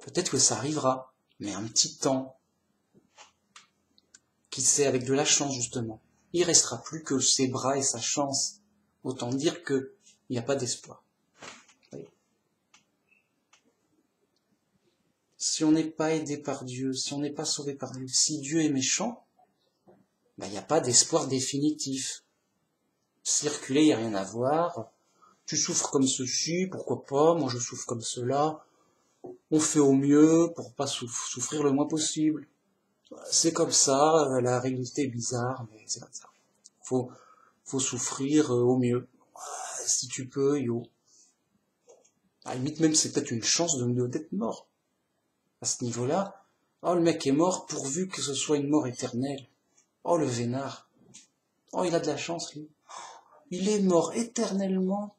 peut-être que ça arrivera, mais un petit temps. Qui sait, avec de la chance justement. Il restera plus que ses bras et sa chance. Autant dire que il n'y a pas d'espoir. Si on n'est pas aidé par Dieu, si on n'est pas sauvé par Dieu, si Dieu est méchant, ben, il n'y a pas d'espoir définitif. Circuler, il n'y a rien à voir. Tu souffres comme ceci, pourquoi pas, moi je souffre comme cela. On fait au mieux pour pas souffrir le moins possible. C'est comme ça, la réalité est bizarre, mais c'est comme ça. Faut souffrir au mieux. si tu peux, yo. À la limite même, c'est peut-être une chance d'être mort. À ce niveau-là, oh, le mec est mort pourvu que ce soit une mort éternelle. Oh, le vénard. Oh, il a de la chance, lui. Il est mort éternellement.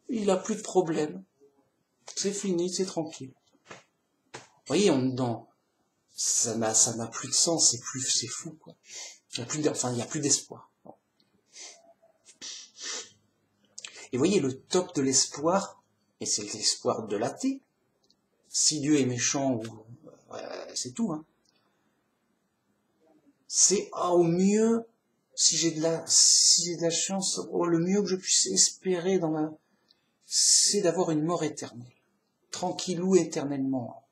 Il a plus de problème. C'est fini, c'est tranquille. Vous voyez, ça n'a plus de sens, c'est fou, quoi. Il y a plus d'espoir. Et vous voyez, le top de l'espoir, et c'est l'espoir de l'athée. Si Dieu est méchant, c'est tout, hein. C'est, au mieux, si j'ai de la chance, le mieux que je puisse espérer c'est d'avoir une mort éternelle. Tranquillou éternellement.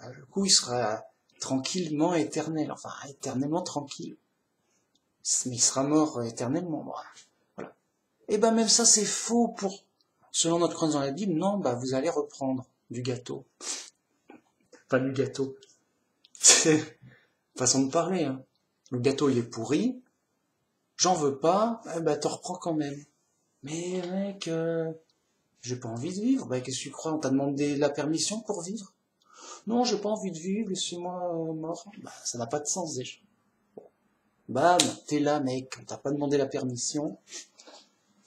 Le coup, il sera tranquillement éternel, enfin, éternellement tranquille. Mais il sera mort éternellement, voilà. Et ben, même ça, c'est faux selon notre croyance dans la Bible, non, vous allez reprendre du gâteau. Pas du gâteau. C'est façon de parler, hein. Le gâteau, il est pourri. J'en veux pas, t'en reprends quand même. Mais mec, j'ai pas envie de vivre. Qu'est-ce que tu crois? On t'a demandé la permission pour vivre? Non, j'ai pas envie de vivre, laissez-moi mort. Ça n'a pas de sens déjà. Bam, t'es là, mec, on t'a pas demandé la permission.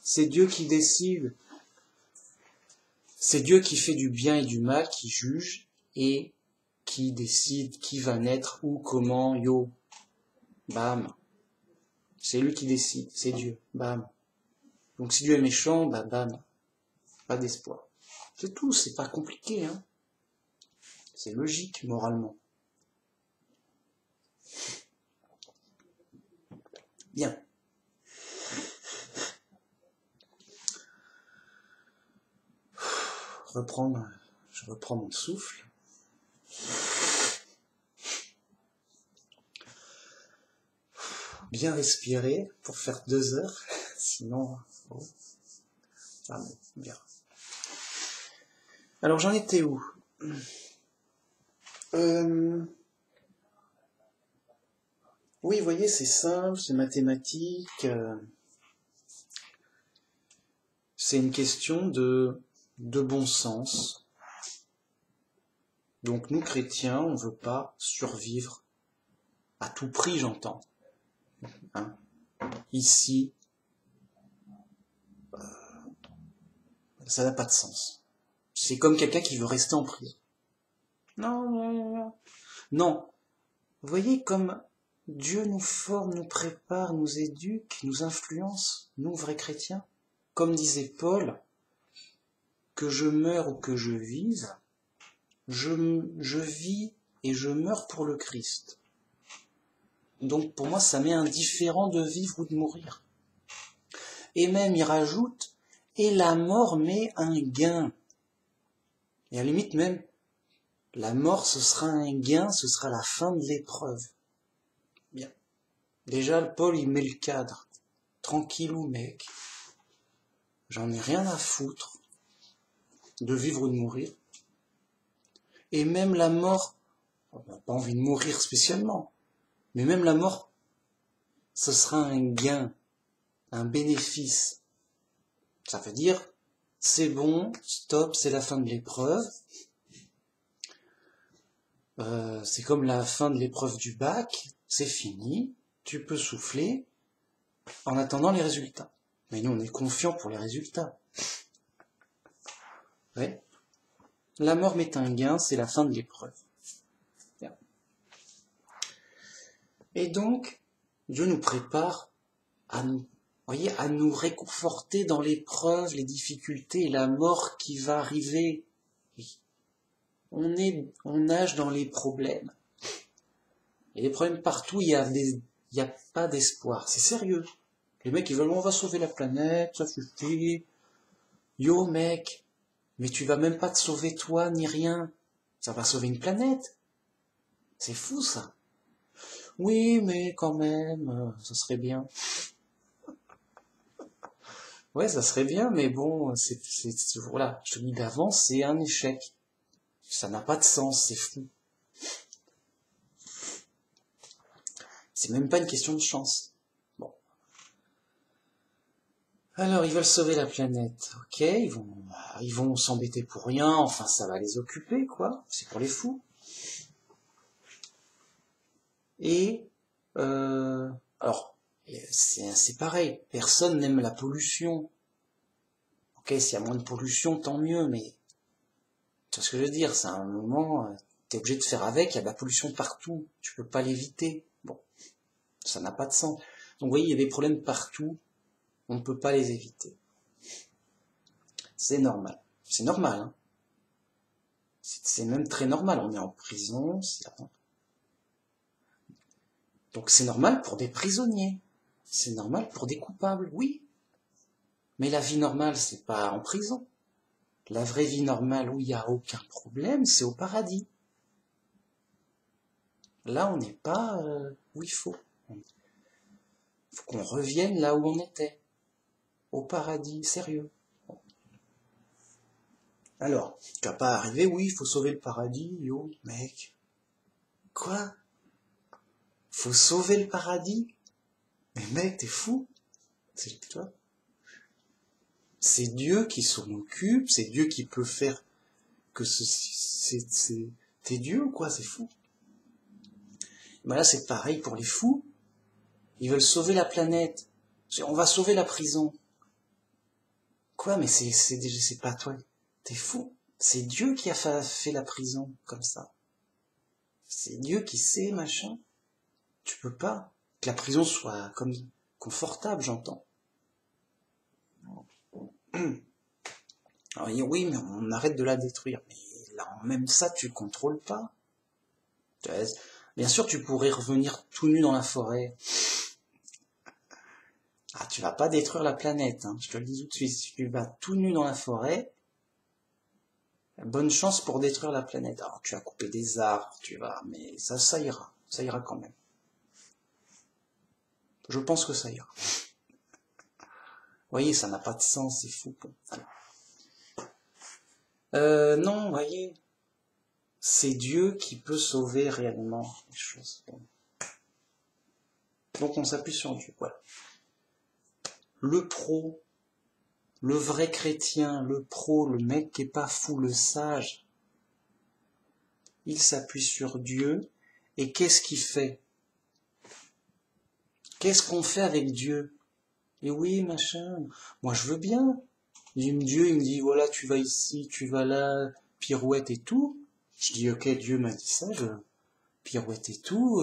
C'est Dieu qui décide. C'est Dieu qui fait du bien et du mal, qui juge et qui décide qui va naître, où, comment, yo. Bam. C'est lui qui décide, c'est Dieu. Bam. Donc si Dieu est méchant, bam. Pas d'espoir. C'est tout, c'est pas compliqué, hein. C'est logique, moralement. Bien. Je reprends mon souffle. Bien respirer pour faire 2 heures, sinon... Ah bon, bien. Alors j'en étais où? Oui, vous voyez, c'est simple, c'est mathématique. C'est une question de bon sens. Donc nous, chrétiens, on ne veut pas survivre à tout prix, j'entends. Hein? Ici, ça n'a pas de sens. C'est comme quelqu'un qui veut rester en prison. Non. Vous voyez comme Dieu nous forme, nous prépare, nous éduque, nous influence, nous, vrais chrétiens. Comme disait Paul, que je meure ou que je vive, je vis et je meurs pour le Christ. Donc pour moi, ça m'est indifférent de vivre ou de mourir. Et même, il rajoute, et la mort m'est un gain. Et à la limite même, la mort, ce sera un gain, ce sera la fin de l'épreuve. Bien. Déjà, Paul, il met le cadre. Tranquillou, mec. J'en ai rien à foutre de vivre ou de mourir. Et même la mort, on n'a pas envie de mourir spécialement, mais même la mort, ce sera un gain, un bénéfice. Ça veut dire, c'est bon, stop, c'est la fin de l'épreuve. C'est comme la fin de l'épreuve du bac, c'est fini, tu peux souffler en attendant les résultats. Mais nous, on est confiants pour les résultats. Ouais. La mort m'est un gain, c'est la fin de l'épreuve. Bien. Et donc, Dieu nous prépare à nous réconforter dans l'épreuve, les difficultés et la mort qui va arriver. On nage dans les problèmes. Il y a des problèmes partout, il y a pas d'espoir. C'est sérieux. Les mecs, ils veulent, on va sauver la planète, ça suffit. Yo, mec, mais tu vas même pas te sauver toi, ni rien. Ça va sauver une planète. C'est fou, ça. Oui, mais quand même, ça serait bien. Ouais, ça serait bien, mais bon, voilà, je te dis d'avance, c'est un échec. Ça n'a pas de sens, c'est fou. C'est même pas une question de chance. Bon. Alors, ils veulent sauver la planète, ok, ils vont s'embêter pour rien, enfin, ça va les occuper, quoi, c'est pour les fous. Et, alors, c'est pareil, personne n'aime la pollution. Ok, s'il y a moins de pollution, tant mieux, mais tu vois ce que je veux dire, c'est un moment, t'es obligé de faire avec, il y a de la pollution partout, tu peux pas l'éviter. Bon, ça n'a pas de sens. Donc vous voyez, il y a des problèmes partout, on ne peut pas les éviter. C'est normal. C'est normal, hein. C'est même très normal, on est en prison, donc c'est normal pour des prisonniers. C'est normal pour des coupables, oui. Mais la vie normale, c'est pas en prison. La vraie vie normale où il n'y a aucun problème, c'est au paradis. Là, on n'est pas où il faut. Il faut qu'on revienne là où on était. Au paradis, sérieux. Alors, tu vas pas arriver, oui, il faut sauver le paradis, yo, mec. Quoi? Faut sauver le paradis? Mais mec, t'es fou? C'est toi? C'est Dieu qui s'en occupe, c'est Dieu qui peut faire que t'es Dieu ou quoi? C'est fou. Ben là, c'est pareil pour les fous. Ils veulent sauver la planète. On va sauver la prison. Quoi? Mais c'est pas toi. T'es fou. C'est Dieu qui a fait la prison comme ça. C'est Dieu qui sait, machin. Tu peux pas. Que la prison soit comme confortable, j'entends. Alors, oui, mais on arrête de la détruire. Mais là, même ça, tu contrôles pas. Bien sûr, tu pourrais revenir tout nu dans la forêt. Ah, tu vas pas détruire la planète, hein. Je te le dis tout de suite. Si tu vas tout nu dans la forêt, bonne chance pour détruire la planète. Alors, tu vas couper des arbres, mais ça ira. Ça ira quand même. Je pense que ça ira. Vous voyez, ça n'a pas de sens, c'est fou. Non, vous voyez, c'est Dieu qui peut sauver réellement les choses. Bon. Donc on s'appuie sur Dieu, voilà. Le pro, le vrai chrétien, le pro, le mec qui est pas fou, le sage, il s'appuie sur Dieu, et qu'est-ce qu'il fait? Qu'est-ce qu'on fait avec Dieu? Et oui, machin, moi je veux bien. Dieu, il me dit, voilà, tu vas ici, tu vas là, pirouette et tout. Je dis, ok, Dieu m'a dit ça, pirouette et tout,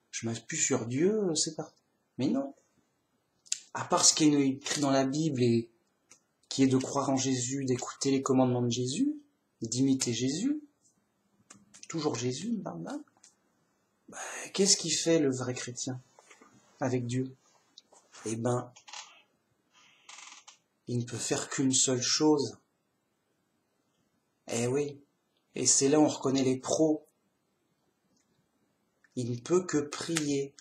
je m'appuie sur Dieu, c'est parti. Mais non. À part ce qui est écrit dans la Bible et qui est de croire en Jésus, d'écouter les commandements de Jésus, d'imiter Jésus, toujours Jésus, bam. Qu'est-ce qui fait le vrai chrétien avec Dieu? Eh ben, il ne peut faire qu'une seule chose. Eh oui, et c'est là où on reconnaît les pros. Il ne peut que prier.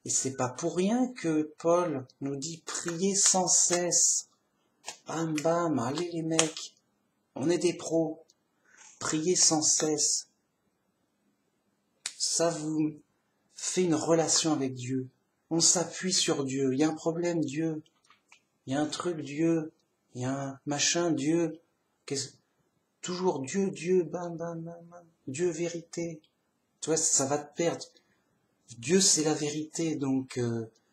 Et c'est pas pour rien que Paul nous dit prier sans cesse. Bam bam, allez les mecs, on est des pros. Priez sans cesse. Ça vous fait une relation avec Dieu. On s'appuie sur Dieu. Il y a un problème, Dieu. Il y a un truc, Dieu. Il y a un machin, Dieu. Toujours Dieu, Dieu, bam, bam, bam, bam. Dieu, vérité. Tu vois, ça va te perdre. Dieu, c'est la vérité. Donc,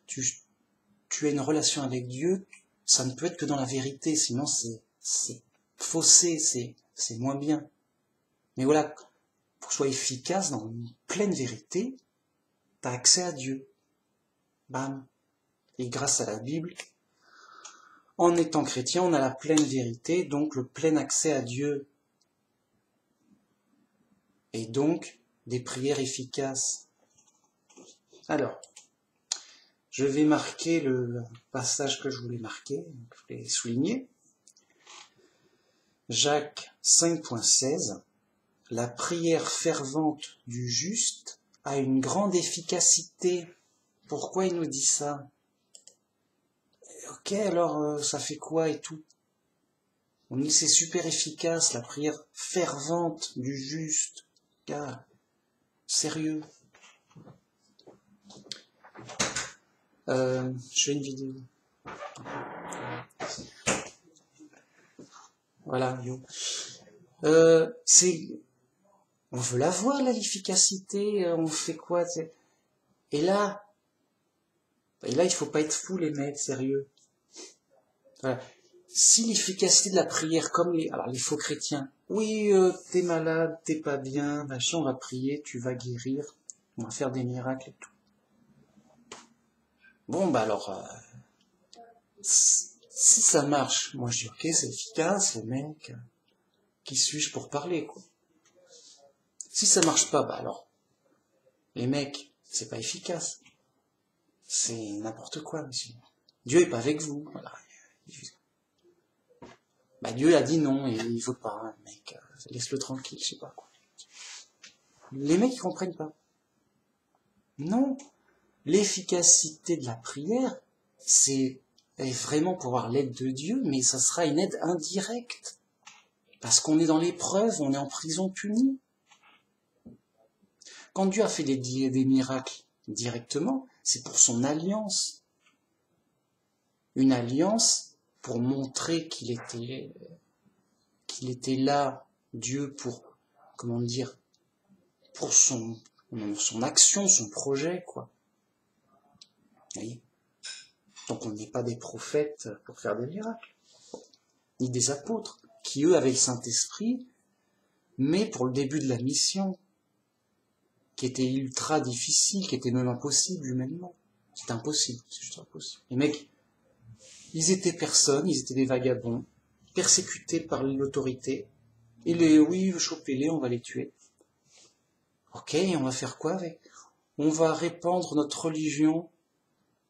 tu as une relation avec Dieu. Ça ne peut être que dans la vérité. Sinon, c'est faussé. C'est moins bien. Mais voilà, pour que ce soit efficace dans une pleine vérité, tu as accès à Dieu. Bam. Et grâce à la Bible, en étant chrétien, on a la pleine vérité, donc le plein accès à Dieu. Et donc, des prières efficaces. Alors, je vais marquer le passage que je voulais marquer, je voulais souligner. Jacques 5.16. La prière fervente du juste a une grande efficacité. Pourquoi il nous dit ça? Ok, alors ça fait quoi et tout? On dit c'est super efficace, la prière fervente du juste. Gars, sérieux. Je fais une vidéo. Voilà, yo. On veut la voir, là, l'efficacité, on fait quoi, t'sais. Et là, il faut pas être fou, les mecs, sérieux. Voilà. Si l'efficacité de la prière, comme les faux chrétiens, oui, t'es malade, t'es pas bien, machin, on va prier, tu vas guérir, on va faire des miracles et tout. Bon, bah alors, si ça marche, moi je dis ok, c'est efficace, les mecs, qui suis-je pour parler, quoi. Si ça marche pas, bah alors, les mecs, c'est pas efficace. C'est n'importe quoi, monsieur. Dieu est pas avec vous, voilà. Bah Dieu a dit non, et il veut pas, hein, mec, laisse-le tranquille, je sais pas quoi. Les mecs, ils comprennent pas. Non, l'efficacité de la prière, c'est vraiment pour avoir l'aide de Dieu, mais ça sera une aide indirecte. Parce qu'on est dans l'épreuve, on est en prison punie. Quand Dieu a fait des miracles directement, c'est pour son alliance. Une alliance pour montrer qu'il était là, Dieu, pour, comment dire, pour son action, son projet, quoi. Vous voyez ? Donc on n'est pas des prophètes pour faire des miracles, ni des apôtres, qui eux avaient le Saint-Esprit, mais pour le début de la mission, qui était ultra difficile, qui était même impossible humainement. C'est impossible, c'est juste impossible. Les mecs, ils étaient personnes, ils étaient des vagabonds, persécutés par l'autorité, et oui, chopez-les, on va les tuer. Ok, et on va faire quoi avec ? On va répandre notre religion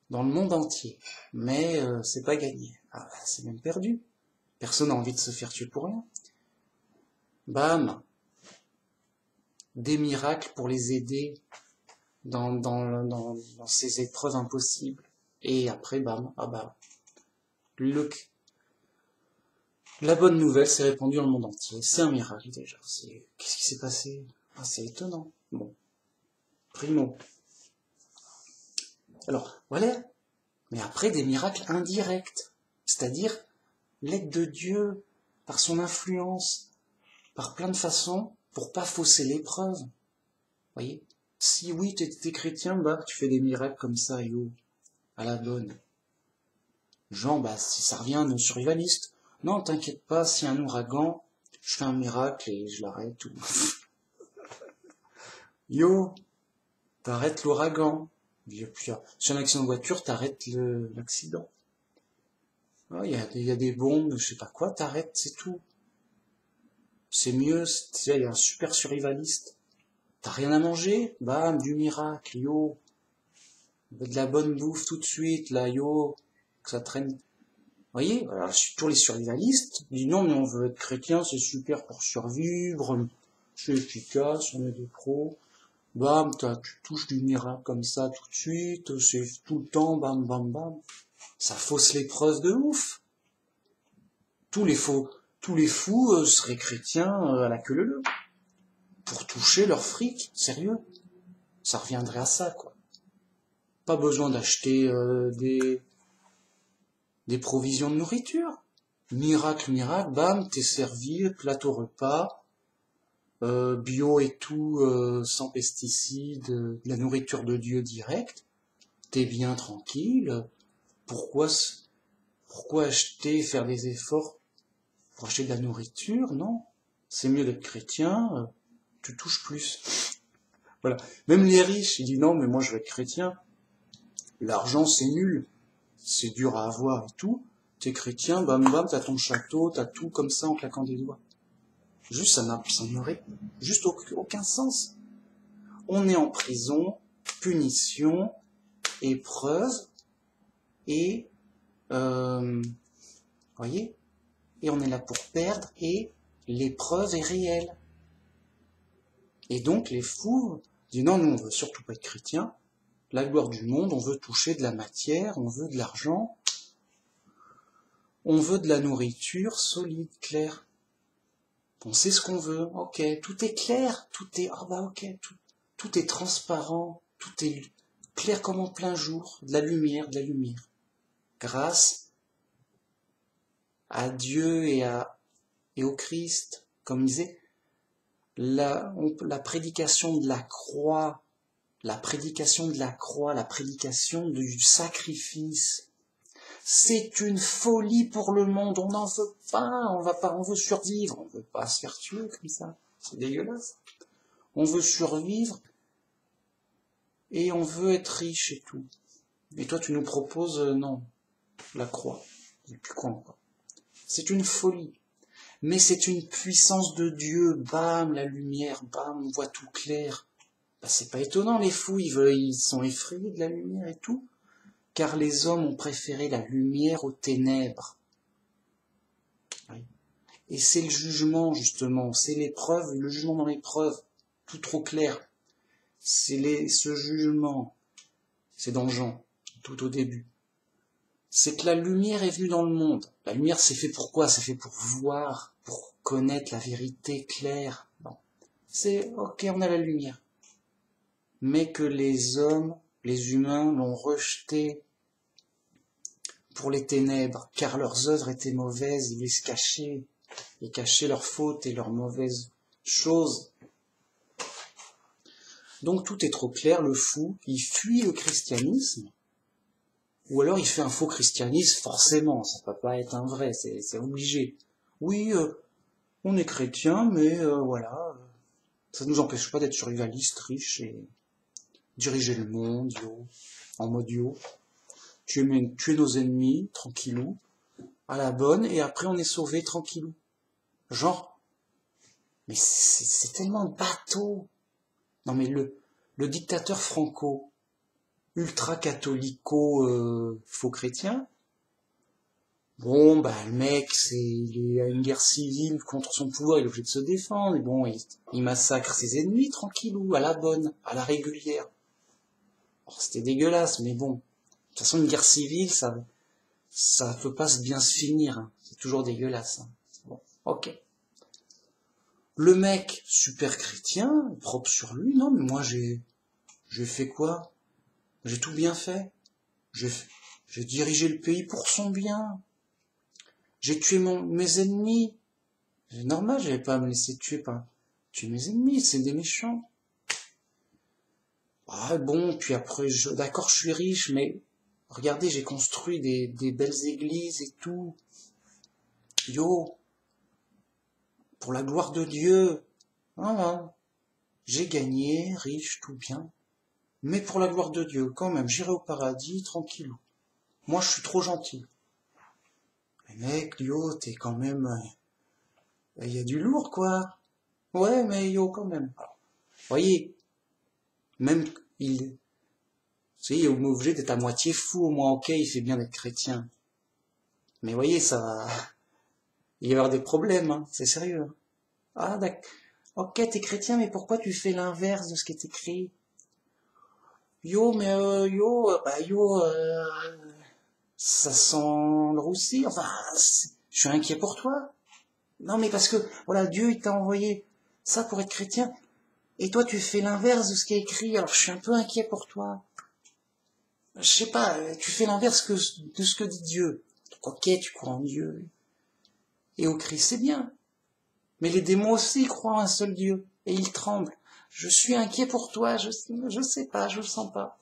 dans le monde entier, mais c'est pas gagné. Ah, c'est même perdu. Personne n'a envie de se faire tuer pour rien. Bam, des miracles pour les aider dans ces épreuves impossibles. Et après, bam, la bonne nouvelle s'est répandue dans le monde entier. C'est un miracle déjà. Qu'est-ce qui s'est passé ? C'est étonnant. Bon, primo. Alors, voilà. Mais après, des miracles indirects. C'est-à-dire l'aide de Dieu par son influence, par plein de façons, pour pas fausser l'épreuve. Voyez ? Si oui, t'es chrétien, tu fais des miracles comme ça, yo, à la bonne. Genre, si ça revient à nos survivalistes. Non, t'inquiète pas, s'il y a un ouragan, je fais un miracle et je l'arrête. Tout. Yo, t'arrêtes l'ouragan. Si un accident de voiture, t'arrêtes l'accident. Il y a des bombes, je sais pas quoi, t'arrêtes, c'est tout. C'est mieux, il y a un super survivaliste. T'as rien à manger? Bam, du miracle, yo. De la bonne bouffe tout de suite, là, yo. Que ça traîne. Vous voyez, alors, tous les survivalistes disent non, mais on veut être chrétien, c'est super pour survivre, c'est efficace, on est des pros. Bam, tu touches du miracle comme ça tout de suite, c'est tout le temps, bam, bam, bam. Ça fausse l'épreuve de ouf. Tous les fous seraient chrétiens à la queue leu pour toucher leur fric, sérieux. Ça reviendrait à ça, quoi. Pas besoin d'acheter des provisions de nourriture. Miracle, bam, t'es servi, plateau repas, bio et tout, sans pesticides, de la nourriture de Dieu direct. T'es bien tranquille. Pourquoi faire des efforts pour acheter de la nourriture? Non. C'est mieux d'être chrétien, tu touches plus. Voilà. Même les riches, ils disent non, mais moi je vais être chrétien. L'argent, c'est nul. C'est dur à avoir et tout. T'es chrétien, bam bam, t'as ton château, t'as tout comme ça en claquant des doigts. Juste, ça n'aurait juste aucun sens. On est en prison, punition, épreuve, et, voyez, et on est là pour perdre, et l'épreuve est réelle. Et donc, les fous disent non, nous, on veut surtout pas être chrétiens. La gloire du monde, on veut toucher de la matière, on veut de l'argent, on veut de la nourriture solide, claire. On sait ce qu'on veut, ok, tout est clair, tout est transparent, tout est clair comme en plein jour, de la lumière. grâce à Dieu et au Christ. Comme il disait, la prédication de la croix, la prédication du sacrifice, c'est une folie pour le monde. On n'en veut pas, on veut survivre, on veut pas se faire tuer comme ça. C'est dégueulasse. On veut survivre et on veut être riche et tout. Et toi, tu nous proposes, non, la croix. Et puis quoi encore ? C'est une folie. Mais c'est une puissance de Dieu. Bam, la lumière, bam, on voit tout clair. Bah, c'est pas étonnant, les fous, ils sont effrayés de la lumière et tout. Car les hommes ont préféré la lumière aux ténèbres. Oui. Et c'est le jugement, justement, c'est l'épreuve, le jugement dans l'épreuve, tout trop clair. Ce jugement, c'est dans Jean, tout au début. C'est que la lumière est venue dans le monde. La lumière, c'est fait pour quoi ? C'est fait pour voir, pour connaître la vérité claire. Bon. C'est, ok, on a la lumière. Mais que les hommes, les humains, l'ont rejeté pour les ténèbres, car leurs œuvres étaient mauvaises, ils se cachaient, ils cachaient leurs fautes et leurs mauvaises choses. Donc tout est trop clair, le fou, il fuit le christianisme, ou alors il fait un faux christianisme, forcément, ça peut pas être un vrai, c'est obligé. Oui, on est chrétien, mais voilà, ça ne nous empêche pas d'être survivaliste, riche et diriger le monde, en mode yo. Tuer nos ennemis, tranquillou, à la bonne, et après on est sauvé, tranquillou. Genre, mais c'est tellement bateau. Non mais le dictateur Franco, ultra-catholico, faux chrétien, bon, bah le mec, il a une guerre civile contre son pouvoir, il est obligé de se défendre, et bon, il massacre ses ennemis, tranquillou, à la bonne, à la régulière. Alors, c'était dégueulasse, mais bon. De toute façon, une guerre civile, ça peut pas bien se finir. Hein. C'est toujours dégueulasse. Hein. Bon, ok. Le mec, super chrétien, propre sur lui, non, mais moi j'ai fait quoi ? J'ai tout bien fait. J'ai dirigé le pays pour son bien. J'ai tué mes ennemis. C'est normal, j'avais pas à me laisser tuer par tuer mes ennemis, c'est des méchants. Ah bon, puis après, d'accord, je suis riche, mais regardez, j'ai construit des belles églises et tout. Yo, pour la gloire de Dieu. Voilà. J'ai gagné, riche, tout bien. Mais pour la gloire de Dieu, quand même, j'irai au paradis, tranquillou. Moi, je suis trop gentil. Mais mec, yo, t'es quand même... Il y a du lourd, quoi. Ouais, mais yo, quand même. Alors, voyez, même il... Tu sais, il est obligé d'être à moitié fou, au moins, ok, il fait bien d'être chrétien. Mais voyez, ça va... Il va y avoir des problèmes, hein, c'est sérieux. Ah, d'accord. Ok, t'es chrétien, mais pourquoi tu fais l'inverse de ce qui est écrit ? Yo, mais ça sent le roussi. Enfin, je suis inquiet pour toi. Non, mais parce que, voilà, Dieu, il t'a envoyé ça pour être chrétien, et toi, tu fais l'inverse de ce qui est écrit, alors je suis un peu inquiet pour toi. Je sais pas, tu fais l'inverse de ce que dit Dieu. Donc, ok, tu crois en Dieu, et au Christ, c'est bien. Mais les démons aussi croient en un seul Dieu, et ils tremblent. Je suis inquiet pour toi, je sais pas, je le sens pas.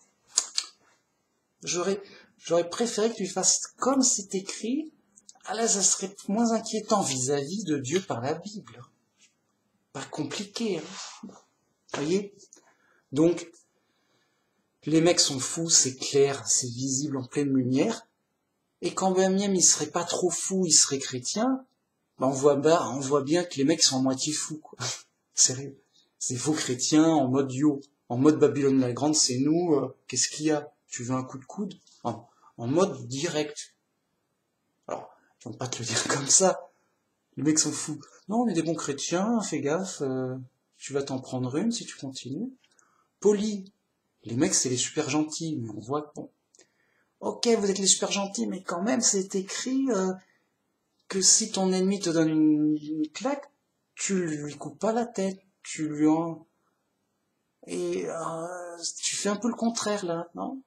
J'aurais préféré que tu fasses comme c'est écrit. Ah là, ça serait moins inquiétant vis-à-vis de Dieu par la Bible. Pas compliqué, hein. Voyez ? Donc, les mecs sont fous, c'est clair, c'est visible en pleine lumière. Et quand même ils seraient pas trop fous, ils seraient chrétiens, bah on voit bien que les mecs sont à moitié fous, quoi. Sérieux. C'est faux chrétiens en mode yo, en mode Babylone la Grande, c'est nous, qu'est-ce qu'il y a ? Tu veux un coup de coude ? En mode direct. Alors, ils vont pas te le dire comme ça. Les mecs sont fous. Non, on est des bons chrétiens, fais gaffe, tu vas t'en prendre une si tu continues. Poli. Les mecs, c'est les super gentils, mais on voit que bon. Ok, vous êtes les super gentils, mais quand même, c'est écrit que si ton ennemi te donne une claque, tu lui coupes pas la tête, tu lui en... Et tu fais un peu le contraire, là, non ?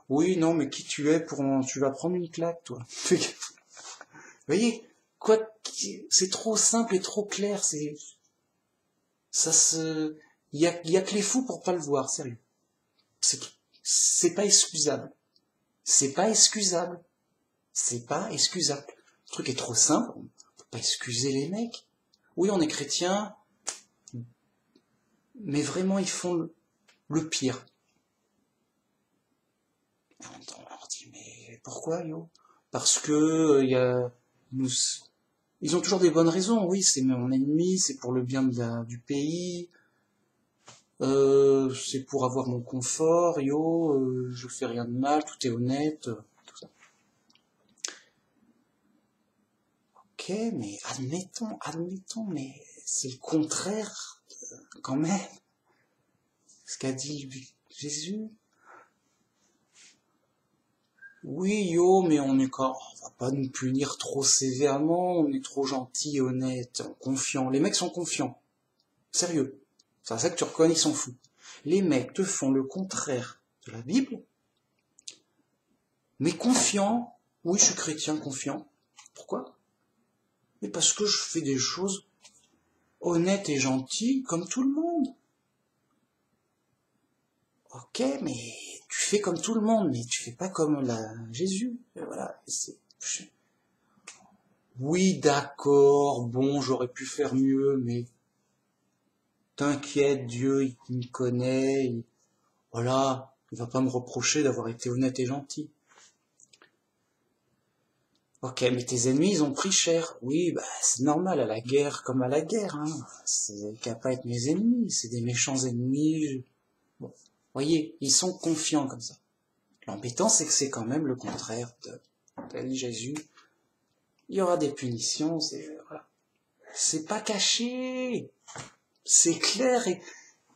Oui, non, mais qui tu es pour... Tu vas prendre une claque, toi. Fais gaffe. Vous voyez, quoi, c'est trop simple et trop clair, ça se, il y a que les fous pour pas le voir, sérieux. C'est, c'est pas excusable. C'est pas excusable. C'est pas excusable. Le truc est trop simple, on peut pas excuser les mecs. Oui, on est chrétien, mais vraiment, ils font le pire. On leur dit, mais pourquoi, yo? Parce que, nous, ils ont toujours des bonnes raisons. Oui, c'est mon ennemi, c'est pour le bien du pays, c'est pour avoir mon confort, je fais rien de mal, tout est honnête, tout ça. Ok, mais admettons, mais c'est le contraire, quand même, ce qu'a dit Jésus. Oui, mais on va pas nous punir trop sévèrement, on est trop gentil, honnête, confiant. Les mecs sont confiants. Sérieux. C'est ça que tu reconnais, ils s'en foutent. Les mecs te font le contraire de la Bible, mais confiant. Oui, je suis chrétien, confiant. Pourquoi? Mais parce que je fais des choses honnêtes et gentilles comme tout le monde. Ok, mais tu fais comme tout le monde, mais tu fais pas comme Jésus. Et voilà. Oui, d'accord, bon, j'aurais pu faire mieux, mais t'inquiète, Dieu, il me connaît, voilà, il va pas me reprocher d'avoir été honnête et gentil. Ok, mais tes ennemis, ils ont pris cher. Oui, bah, c'est normal, à la guerre comme à la guerre, hein. C'est qu'à pas être mes ennemis, c'est des méchants ennemis. Bon, voyez, ils sont confiants comme ça. L'embêtant, c'est que c'est quand même le contraire de Jésus. Il y aura des punitions, voilà. C'est pas caché. C'est clair et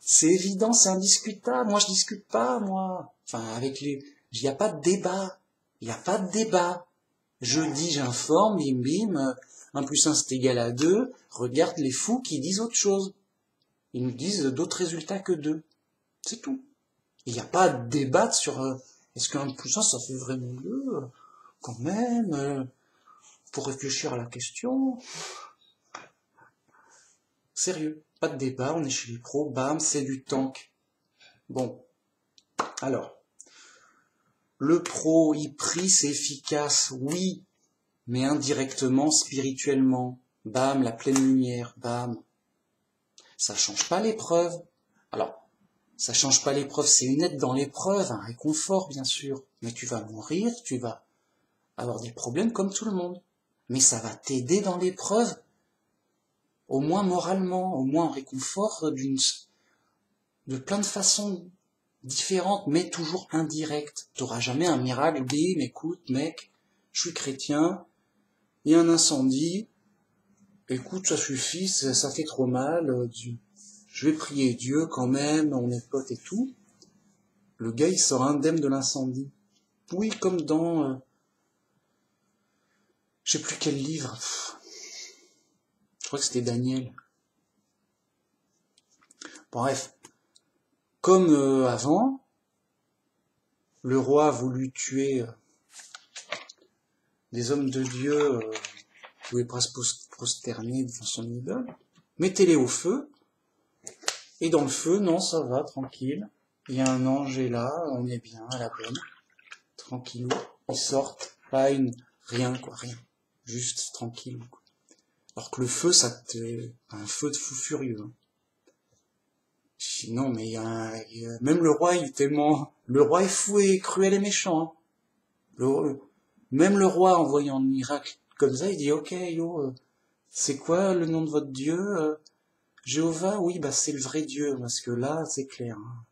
c'est évident, c'est indiscutable. Moi, je discute pas, moi. Enfin, il n'y a pas de débat. Il n'y a pas de débat. Je dis, j'informe, bim bim, 1 plus 1 c'est égal à 2. Regarde les fous qui disent autre chose. Ils nous disent d'autres résultats que 2. C'est tout. Il n'y a pas de débat sur est-ce qu'un plus 1 ça fait vraiment 2 quand même, pour réfléchir à la question. Sérieux, pas de débat, on est chez les pros, bam, c'est du tank. Bon, alors, le pro, il prie, c'est efficace, oui, mais indirectement, spirituellement. Bam, la pleine lumière, bam. Ça change pas l'épreuve. Alors, ça change pas l'épreuve, c'est une aide dans l'épreuve, un réconfort, bien sûr. Mais tu vas mourir, tu vas avoir des problèmes comme tout le monde. Mais ça va t'aider dans l'épreuve, au moins moralement, au moins en réconfort de plein de façons différentes, mais toujours indirectes. T'auras jamais un miracle, bim, écoute, mec, je suis chrétien, il y a un incendie, écoute, ça suffit, ça fait trop mal, je vais prier Dieu quand même, on est potes et tout. Le gars, il sort indemne de l'incendie. Oui, comme dans, je sais plus quel livre, je crois que c'était Daniel. Bref, comme avant, le roi a voulu tuer des hommes de Dieu, pouvaient presque prosterner devant son idole. Mettez-les au feu, et dans le feu, non, ça va, tranquille. Il y a un ange est là, on est bien, à la bonne. Tranquillou, ils sortent, pas rien, quoi, rien. Juste tranquille, quoi. Alors que le feu, un feu de fou furieux. Hein. Sinon, mais même le roi, il est tellement, le roi est fou et cruel et méchant. Hein. Même le roi, en voyant un miracle comme ça, il dit, ok, c'est quoi le nom de votre Dieu? Jéhovah, oui, bah c'est le vrai Dieu, parce que là, c'est clair. Hein.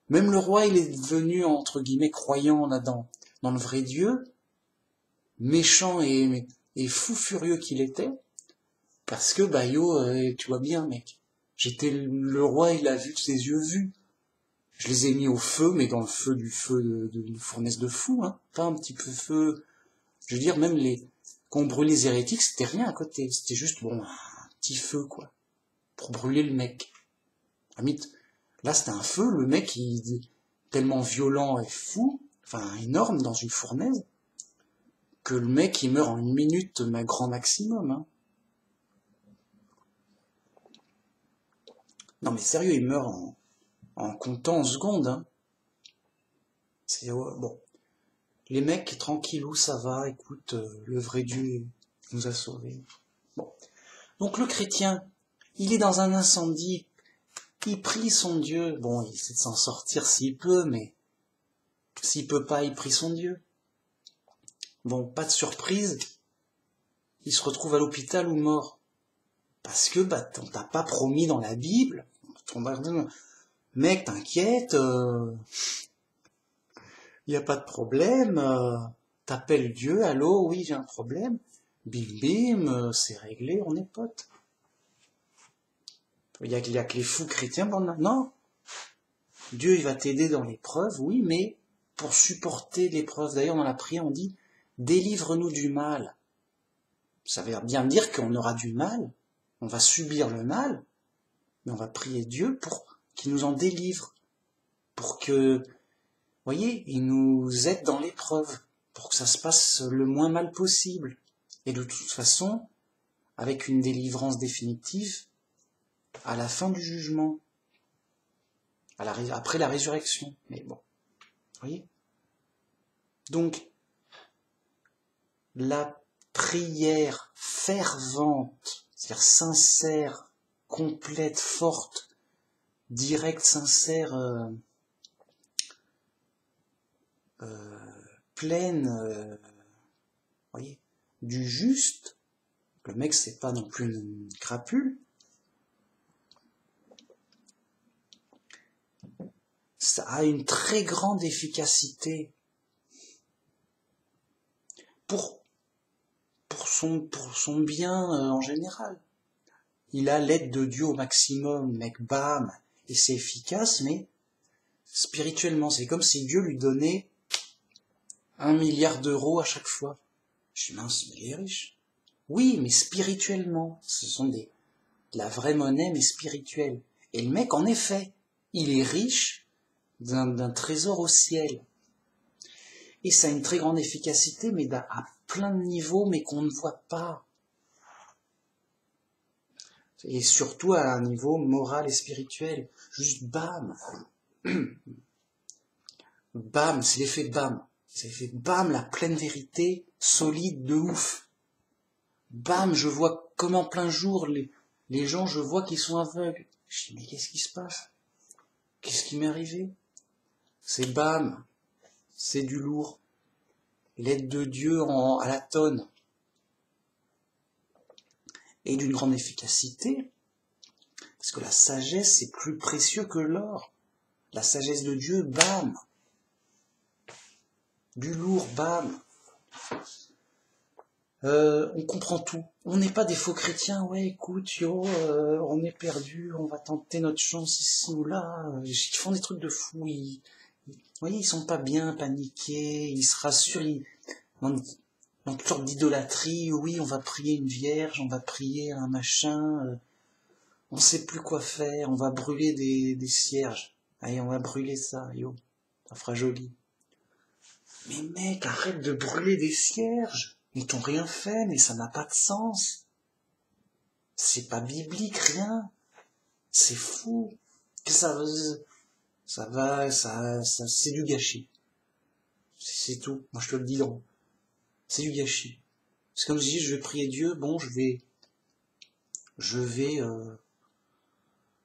Même le roi, il est devenu, entre guillemets, croyant dans le vrai Dieu, méchant et fou furieux qu'il était, parce que, bah tu vois bien, mec, le roi, il a vu de ses yeux vus. Je les ai mis au feu, mais dans le feu d'une fournaise de fou, hein, pas un petit peu feu. Je veux dire, même qu'on brûlait les hérétiques, c'était rien à côté, c'était juste, bon, un petit feu, quoi, pour brûler le mec. Là, c'était un feu, le mec, il est tellement violent et fou, enfin énorme dans une fournaise, que le mec il meurt en 1 minute, grand maximum. Hein. Non mais sérieux, il meurt en comptant en secondes. Hein. C'est bon. Les mecs, tranquillou, ça va, écoute, le vrai Dieu nous a sauvés. Bon. Donc le chrétien, il est dans un incendie, il prie son Dieu. Bon, il essaie de s'en sortir s'il peut, mais s'il peut pas, il prie son Dieu. Bon, pas de surprise, il se retrouve à l'hôpital ou mort. Parce que, on t'a pas promis dans la Bible, mec, t'inquiète, y a pas de problème, t'appelles Dieu, allô, oui, j'ai un problème, bim bim, c'est réglé, on est potes. Il y a que les fous chrétiens, non, Dieu il va t'aider dans l'épreuve, oui, mais pour supporter l'épreuve, d'ailleurs dans la prière on dit, délivre-nous du mal. Ça veut bien dire qu'on aura du mal, on va subir le mal, mais on va prier Dieu pour qu'il nous en délivre, pour que, vous voyez, il nous aide dans l'épreuve, pour que ça se passe le moins mal possible. Et de toute façon, avec une délivrance définitive, à la fin du jugement, après la résurrection. Mais bon, vous voyez. Donc, la prière fervente, c'est-à-dire sincère, complète, forte, directe, sincère, pleine, voyez, du juste, le mec c'est pas non plus une crapule, ça a une très grande efficacité pour son bien en général. Il a l'aide de Dieu au maximum, mec, bam, et c'est efficace, mais spirituellement, c'est comme si Dieu lui donnait 1 milliard d'euros à chaque fois. Je suis mince, mais il est riche. Oui, mais spirituellement, ce sont de la vraie monnaie, mais spirituelle. Et le mec, en effet, il est riche d'un trésor au ciel. Et ça a une très grande efficacité, mais à plein de niveaux, mais qu'on ne voit pas. Et surtout à un niveau moral et spirituel. Juste bam. Bam, c'est l'effet bam. C'est l'effet bam, la pleine vérité, solide de ouf. Bam, je vois comme en plein jour, les gens, je vois qu'ils sont aveugles. Je dis, mais qu'est-ce qui se passe? Qu'est-ce qui m'est arrivé? C'est bam, c'est du lourd. L'aide de Dieu à la tonne. Et d'une grande efficacité, parce que la sagesse, c'est plus précieux que l'or. La sagesse de Dieu, bam. Du lourd, bam. On comprend tout. On n'est pas des faux chrétiens, ouais, écoute, on est perdu, on va tenter notre chance ici ou là. Ils font des trucs de fous, vous voyez, ils sont pas bien paniqués, ils se rassurent, dans toutes sortes d'idolâtrie, oui, on va prier une vierge, on va prier un machin, on sait plus quoi faire, on va brûler des cierges. Allez, on va brûler ça, ça fera joli. Mais mec, arrête de brûler des cierges. Ils t'ont rien fait, mais ça n'a pas de sens. C'est pas biblique, rien. C'est fou. Que c'est du gâchis. C'est tout. Moi, je te le dis, c'est du gâchis. C'est comme si je vais prier Dieu, bon, je vais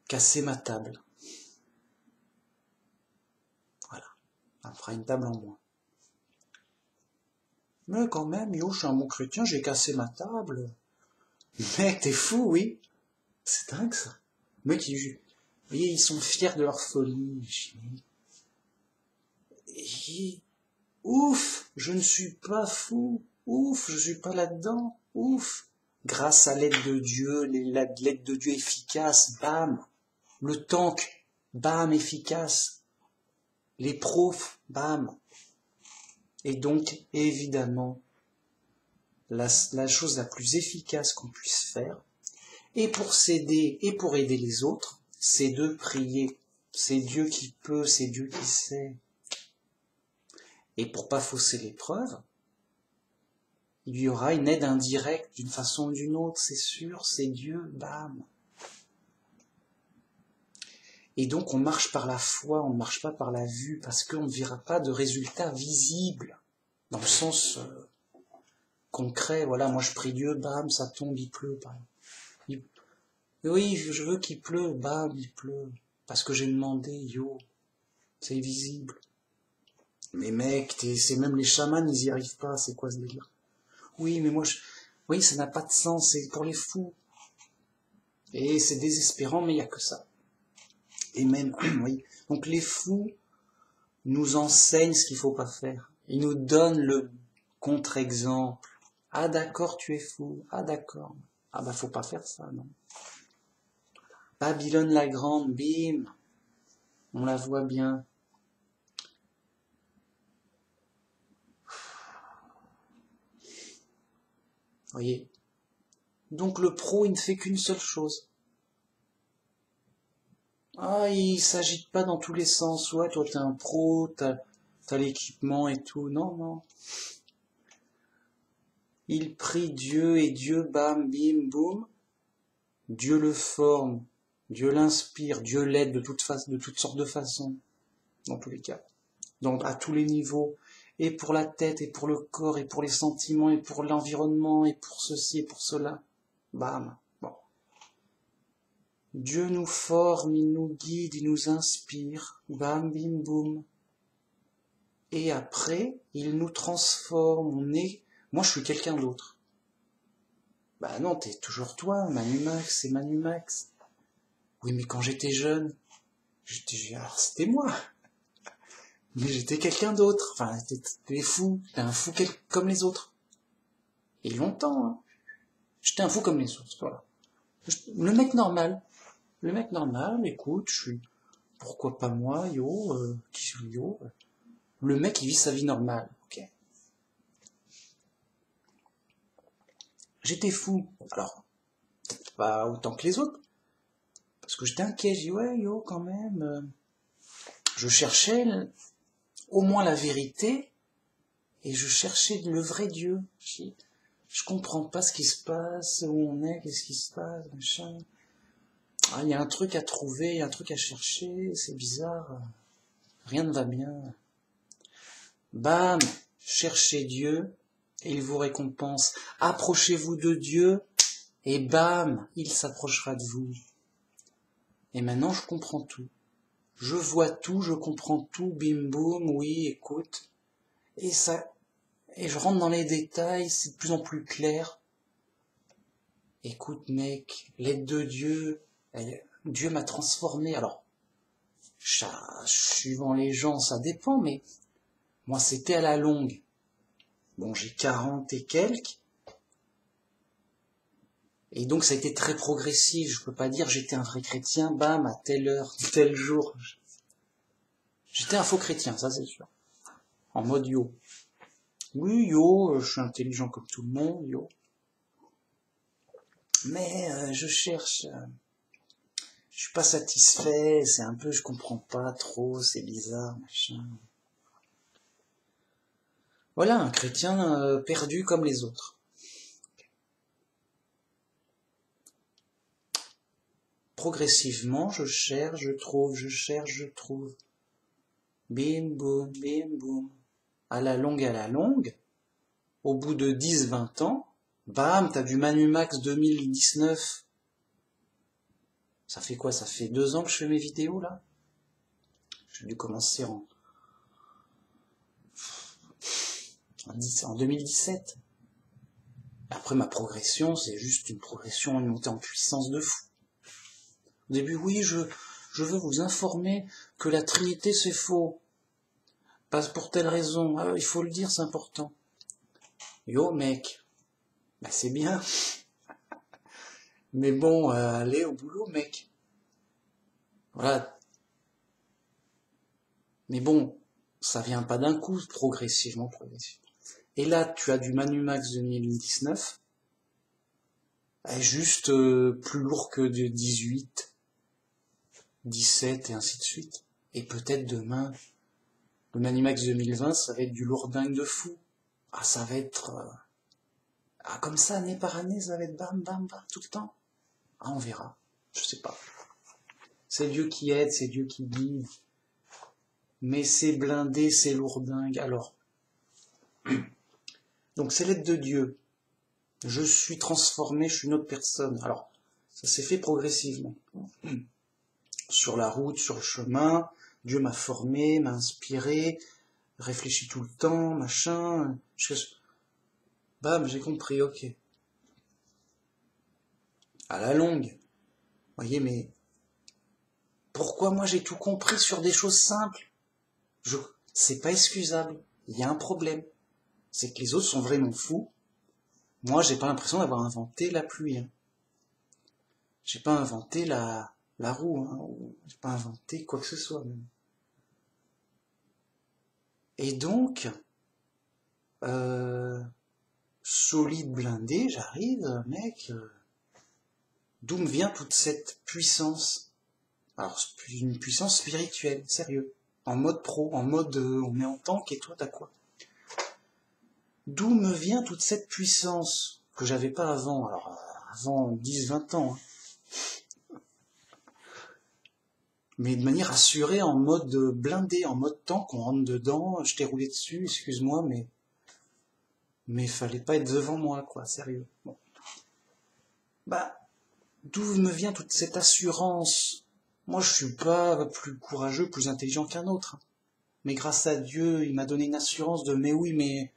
casser ma table. Voilà. Ça me fera une table en moins. Mais quand même, je suis un bon chrétien, j'ai cassé ma table. Mec, t'es fou, oui. C'est dingue, ça. Mec, ils sont fiers de leur folie. Ouf, je ne suis pas fou. Ouf, je suis pas là-dedans. Ouf. Grâce à l'aide de Dieu, l'aide de Dieu efficace, bam. Le tank, bam, efficace. Les profs, bam. Et donc, évidemment, la chose la plus efficace qu'on puisse faire, et pour s'aider et pour aider les autres, c'est de prier. C'est Dieu qui peut, c'est Dieu qui sait. Et pour pas fausser l'épreuve, il y aura une aide indirecte d'une façon ou d'une autre, c'est sûr, c'est Dieu, bam. Et donc on marche par la foi, on ne marche pas par la vue, parce qu'on ne verra pas de résultats visibles, dans le sens concret, voilà, moi je prie Dieu, bam, ça tombe, il pleut, par exemple. Oui, je veux qu'il pleut, bam, il pleut, parce que j'ai demandé, yo, c'est visible. Mais mec, c'est même les chamans, ils y arrivent pas, c'est quoi ce délire? Oui, mais oui, ça n'a pas de sens, c'est pour les fous. Et c'est désespérant, mais il n'y a que ça. Et même, oui. Donc les fous nous enseignent ce qu'il faut pas faire. Ils nous donnent le contre-exemple. Ah d'accord, tu es fou. Ah d'accord. Ah bah faut pas faire ça, non. Babylone la Grande, bim. On la voit bien. Voyez. Donc le pro, il ne fait qu'une seule chose. Ah, il s'agite pas dans tous les sens. Ouais, toi t'es un pro, t'as l'équipement et tout. Non, non. Il prie Dieu et Dieu, bam, bim, boum. Dieu le forme, Dieu l'inspire, Dieu l'aide de toutes sortes de façons, dans tous les cas. Donc à tous les niveaux, et pour la tête, et pour le corps, et pour les sentiments, et pour l'environnement, et pour ceci, et pour cela. Bam. Bon. Dieu nous forme, il nous guide, il nous inspire. Bam, bim, boum. Et après, il nous transforme. Moi, je suis quelqu'un d'autre. Bah non, t'es toujours toi, Manumax, c'est Manumax. Oui, mais quand j'étais jeune, alors c'était moi. Mais j'étais quelqu'un d'autre. Enfin, t'es fou. T'es un fou comme les autres. Et longtemps, hein. J'étais un fou comme les autres, voilà. Le mec normal. Le mec normal, écoute, je suis... Pourquoi pas moi, yo, yo. Le mec, il vit sa vie normale, ok. J'étais fou. Alors, peut-être pas autant que les autres. Parce que j'étais inquiet, j'ai dit, ouais, yo, quand même. Je cherchais au moins la vérité, et je cherchais le vrai Dieu. Je comprends pas ce qui se passe, où on est, qu'est-ce qui se passe, machin. Ah, il y a un truc à trouver, il y a un truc à chercher, c'est bizarre. Rien ne va bien. Bam, cherchez Dieu, et il vous récompense. Approchez-vous de Dieu, et bam, il s'approchera de vous. Et maintenant, je comprends tout. Je vois tout, je comprends tout, bim boum, oui, écoute. Et je rentre dans les détails, c'est de plus en plus clair. Écoute mec, l'aide de Dieu, Dieu m'a transformé. Alors, suivant les gens, ça dépend, mais moi c'était à la longue. Bon, j'ai 40 et quelques, et donc ça a été très progressif. Je peux pas dire j'étais un vrai chrétien, bam, à telle heure, tel jour. J'étais un faux chrétien, ça c'est sûr. En mode yo. Oui, yo, je suis intelligent comme tout le monde, yo. Mais je cherche... je suis pas satisfait, c'est un peu, je comprends pas trop, c'est bizarre, machin. Voilà, un chrétien perdu comme les autres. Progressivement, je cherche, je trouve, je cherche, je trouve. Bim, boum, bim, boum. À la longue, au bout de 10-20 ans, bam, t'as du Manumax 2019. Ça fait quoi? Ça fait 2 ans que je fais mes vidéos, là? J'ai dû commencer en 2017. Après, ma progression, c'est juste une progression, une montée en puissance de fou. Au début, oui, je veux vous informer que la Trinité, c'est faux. Pas pour telle raison. Ah, il faut le dire, c'est important. Yo, mec. Bah, c'est bien. Mais bon, allez au boulot, mec. Voilà. Mais bon, ça vient pas d'un coup, progressivement. Et là, tu as du Manumax 2019. Juste plus lourd que de 18, 17 et ainsi de suite. Et peut-être demain, Le Manimax 2020, ça va être du lourdingue de fou. Ah, ça va être... Ah, comme ça, année par année, ça va être bam, bam, bam, tout le temps. Ah, on verra. Je sais pas. C'est Dieu qui aide, c'est Dieu qui guide. Mais c'est blindé, c'est lourdingue. Alors, donc c'est l'aide de Dieu. Je suis transformé, je suis une autre personne. Alors, ça s'est fait progressivement. Sur la route, sur le chemin, Dieu m'a formé, m'a inspiré, réfléchi tout le temps, machin. Bam, j'ai compris, ok. À la longue. Voyez, mais pourquoi moi j'ai tout compris sur des choses simples? C'est pas excusable. Il y a un problème. C'est que les autres sont vraiment fous. Moi, j'ai pas l'impression d'avoir inventé la pluie. Hein. J'ai pas inventé la roue. Hein. J'ai pas inventé quoi que ce soit. Même. Et donc, solide blindé, j'arrive, mec. D'où me vient toute cette puissance? Alors, une puissance spirituelle, sérieux. En mode pro, en mode on est en tank et toi t'as quoi? D'où me vient toute cette puissance que j'avais pas avant, alors avant 10-20 ans, hein. Mais de manière assurée, en mode blindé, en mode tank, on rentre dedans, je t'ai roulé dessus, excuse-moi, mais fallait pas être devant moi, quoi, sérieux. Bon. Bah, d'où me vient toute cette assurance? Moi, je suis pas plus courageux, plus intelligent qu'un autre. Mais grâce à Dieu, il m'a donné une assurance de, mais oui, mais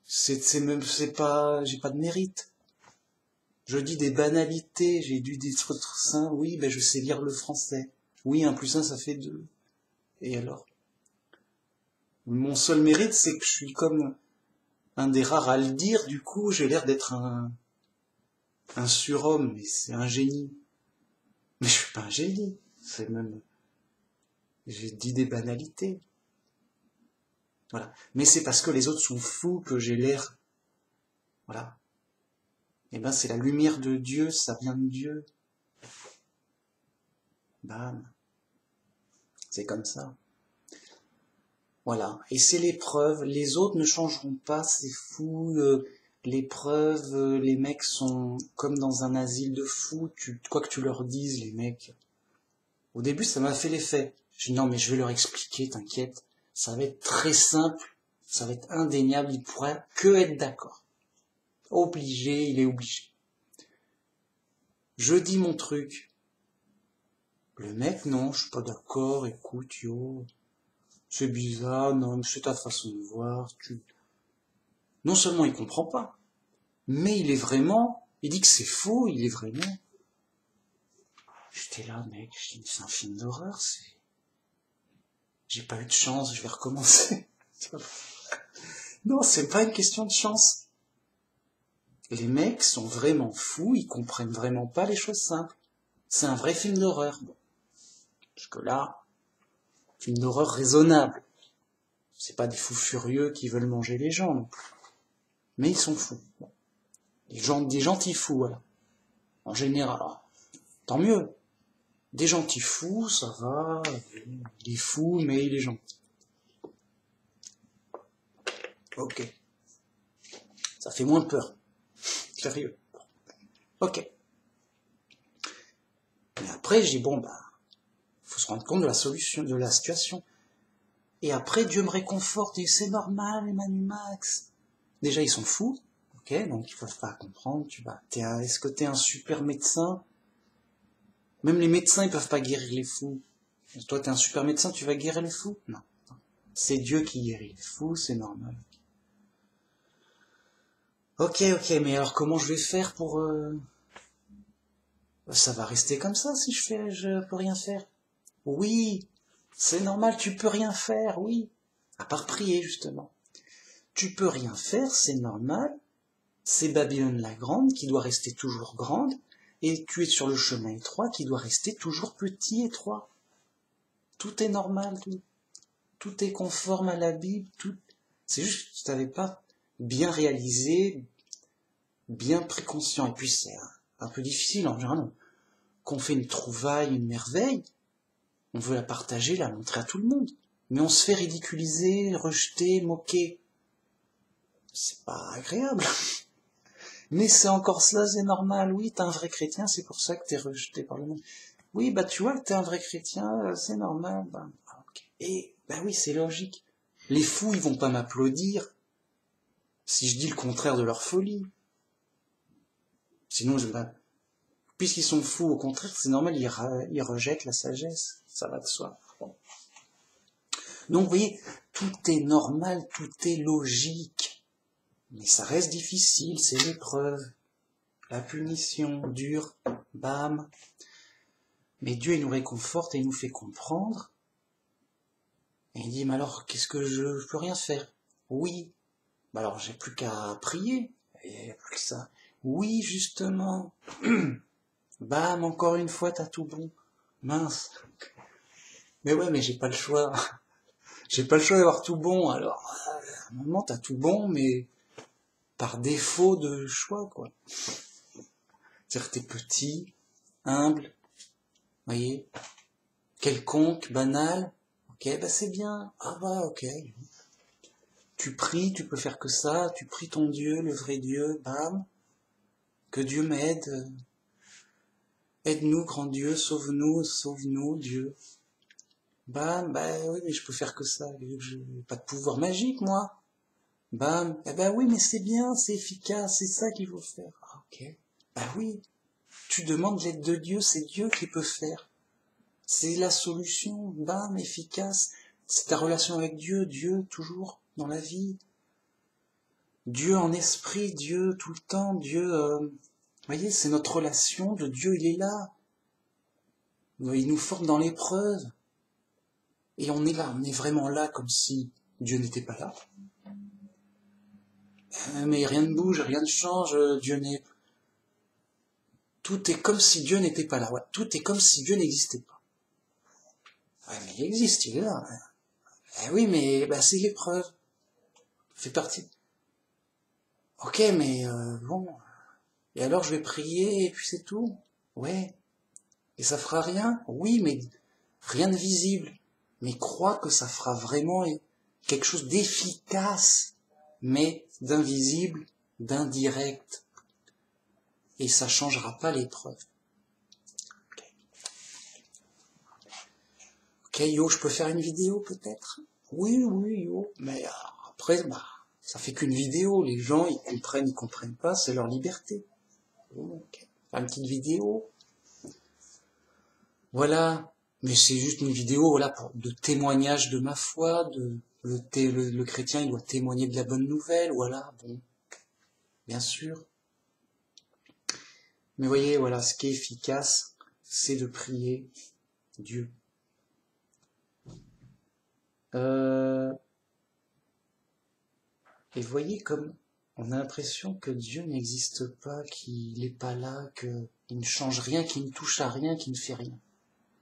c'est pas, j'ai pas de mérite. Je dis des banalités, j'ai dû des trucs simples, oui, ben je sais lire le français. Oui, 1 plus 1, ça fait 2. Et alors? Mon seul mérite, c'est que je suis comme un des rares à le dire, du coup, j'ai l'air d'être un surhomme, mais c'est un génie. Mais je suis pas un génie, c'est même... J'ai dit des banalités. Voilà. Mais c'est parce que les autres sont fous que j'ai l'air... Voilà. Eh ben, c'est la lumière de Dieu, ça vient de Dieu. Bam. C'est comme ça. Voilà. Et c'est l'épreuve. Les autres ne changeront pas, c'est fou. L'épreuve, les mecs sont comme dans un asile de fous. Quoi que tu leur dises, les mecs. Au début, ça m'a fait l'effet. Je dis non, mais je vais leur expliquer, t'inquiète. Ça va être très simple. Ça va être indéniable. Il pourra que être d'accord. Obligé, il est obligé. Je dis mon truc. Le mec, non, je suis pas d'accord, écoute, yo. C'est bizarre, non, c'est ta façon de voir, Non seulement il comprend pas, mais il dit que c'est faux, il est vraiment... J'étais là, mec, je dis, c'est un film d'horreur, j'ai pas eu de chance, je vais recommencer. Non, c'est pas une question de chance. Les mecs sont vraiment fous, ils comprennent vraiment pas les choses simples. C'est un vrai film d'horreur. Bon. Jusque là, film d'horreur raisonnable. C'est pas des fous furieux qui veulent manger les gens non plus. Mais ils sont fous. Bon. Des gentils fous, voilà. En général, tant mieux. Des gentils fous, ça va. Il est fou, mais il est gentil. Ok. Ça fait moins peur. Sérieux. Ok. Mais après, je dis, bon, faut se rendre compte de la solution, de la situation. Et après, Dieu me réconforte, et c'est normal, Emmanuel-Max. Déjà, ils sont fous, ok, donc ils peuvent pas comprendre, est-ce que t'es un super médecin? Même les médecins, ils peuvent pas guérir les fous. Toi, t'es un super médecin, tu vas guérir les fous? Non. C'est Dieu qui guérit les fous, c'est normal. Ok, mais alors comment je vais faire pour... Ça va rester comme ça si je peux rien faire. Oui, c'est normal, tu peux rien faire, oui. À part prier, justement. Tu peux rien faire, c'est normal. C'est Babylone la grande qui doit rester toujours grande, et tu es sur le chemin étroit qui doit rester toujours petit, étroit. Tout est normal, tout est conforme à la Bible, c'est juste que tu n'avais pas bien réalisé, bien pris conscient. Et puis c'est un peu difficile en général. Qu'on fait une trouvaille, une merveille, on veut la partager, la montrer à tout le monde. mais on se fait ridiculiser, rejeter, moquer. C'est pas agréable. Mais c'est encore cela, c'est normal. Oui, t'es un vrai chrétien, c'est pour ça que t'es rejeté par le monde. Oui, bah tu vois que t'es un vrai chrétien, c'est normal. Bah, okay. Et bah oui, c'est logique. Les fous, ils vont pas m'applaudir si je dis le contraire de leur folie. Sinon, puisqu'ils sont fous, au contraire, c'est normal, ils rejettent la sagesse. Ça va de soi. Bon. Donc, vous voyez, tout est normal, tout est logique. Mais ça reste difficile, c'est l'épreuve. La punition dure, bam. Mais Dieu, il nous réconforte et il nous fait comprendre. Et il dit, mais alors, qu'est-ce que je peux rien faire? Oui. Bah alors, j'ai plus qu'à prier. Et plus que ça. Oui, justement. Bam, encore une fois, t'as tout bon. Mince. Mais ouais, mais j'ai pas le choix. J'ai pas le choix d'avoir tout bon. Alors, à un moment, t'as tout bon, mais par défaut de choix, quoi. C'est-à-dire que t'es petit, humble, voyez, quelconque, banal. Ok, bah c'est bien. Ah bah ok. Tu pries, tu peux faire que ça. Tu pries ton Dieu, le vrai Dieu. Bam. Que Dieu m'aide. Aide-nous, grand Dieu. Sauve-nous, Dieu. Bam. Bah oui, mais je peux faire que ça. J'ai pas de pouvoir magique, moi. Bam. Eh ben oui, mais c'est bien, c'est efficace. C'est ça qu'il faut faire. Ah, ok. Bah oui. Tu demandes l'aide de Dieu. C'est Dieu qui peut faire. C'est la solution. Bam. Efficace. C'est ta relation avec Dieu. Dieu, toujours dans la vie. Dieu en esprit, Dieu tout le temps, Dieu, vous voyez, c'est notre relation de Dieu, il est là. Il nous forme dans l'épreuve. Et on est là, on est vraiment là comme si Dieu n'était pas là. Mais rien ne bouge, rien ne change, Dieu n'est... Tout est comme si Dieu n'était pas là, ouais. Tout est comme si Dieu n'existait pas. Ouais, mais il existe, il est là. Eh oui, mais bah, c'est l'épreuve. Ça fait partie. Ok, mais bon... Et alors je vais prier et puis c'est tout. Ouais. Et ça fera rien? Oui, mais rien de visible. Mais crois que ça fera vraiment quelque chose d'efficace, mais d'invisible, d'indirect. Et ça changera pas l'épreuve. Ok, yo, je peux faire une vidéo peut-être? Oui, yo. Mais après, bah, ça fait qu'une vidéo. Les gens, ils comprennent pas, c'est leur liberté. Ok. Faire une petite vidéo. Voilà. Mais c'est juste une vidéo, voilà, de témoignage de ma foi, le chrétien, il doit témoigner de la bonne nouvelle, voilà, bon, bien sûr. Mais voyez, voilà, ce qui est efficace, c'est de prier Dieu. Et voyez comme on a l'impression que Dieu n'existe pas, qu'il n'est pas là, qu'il ne change rien, qu'il ne touche à rien, qu'il ne fait rien.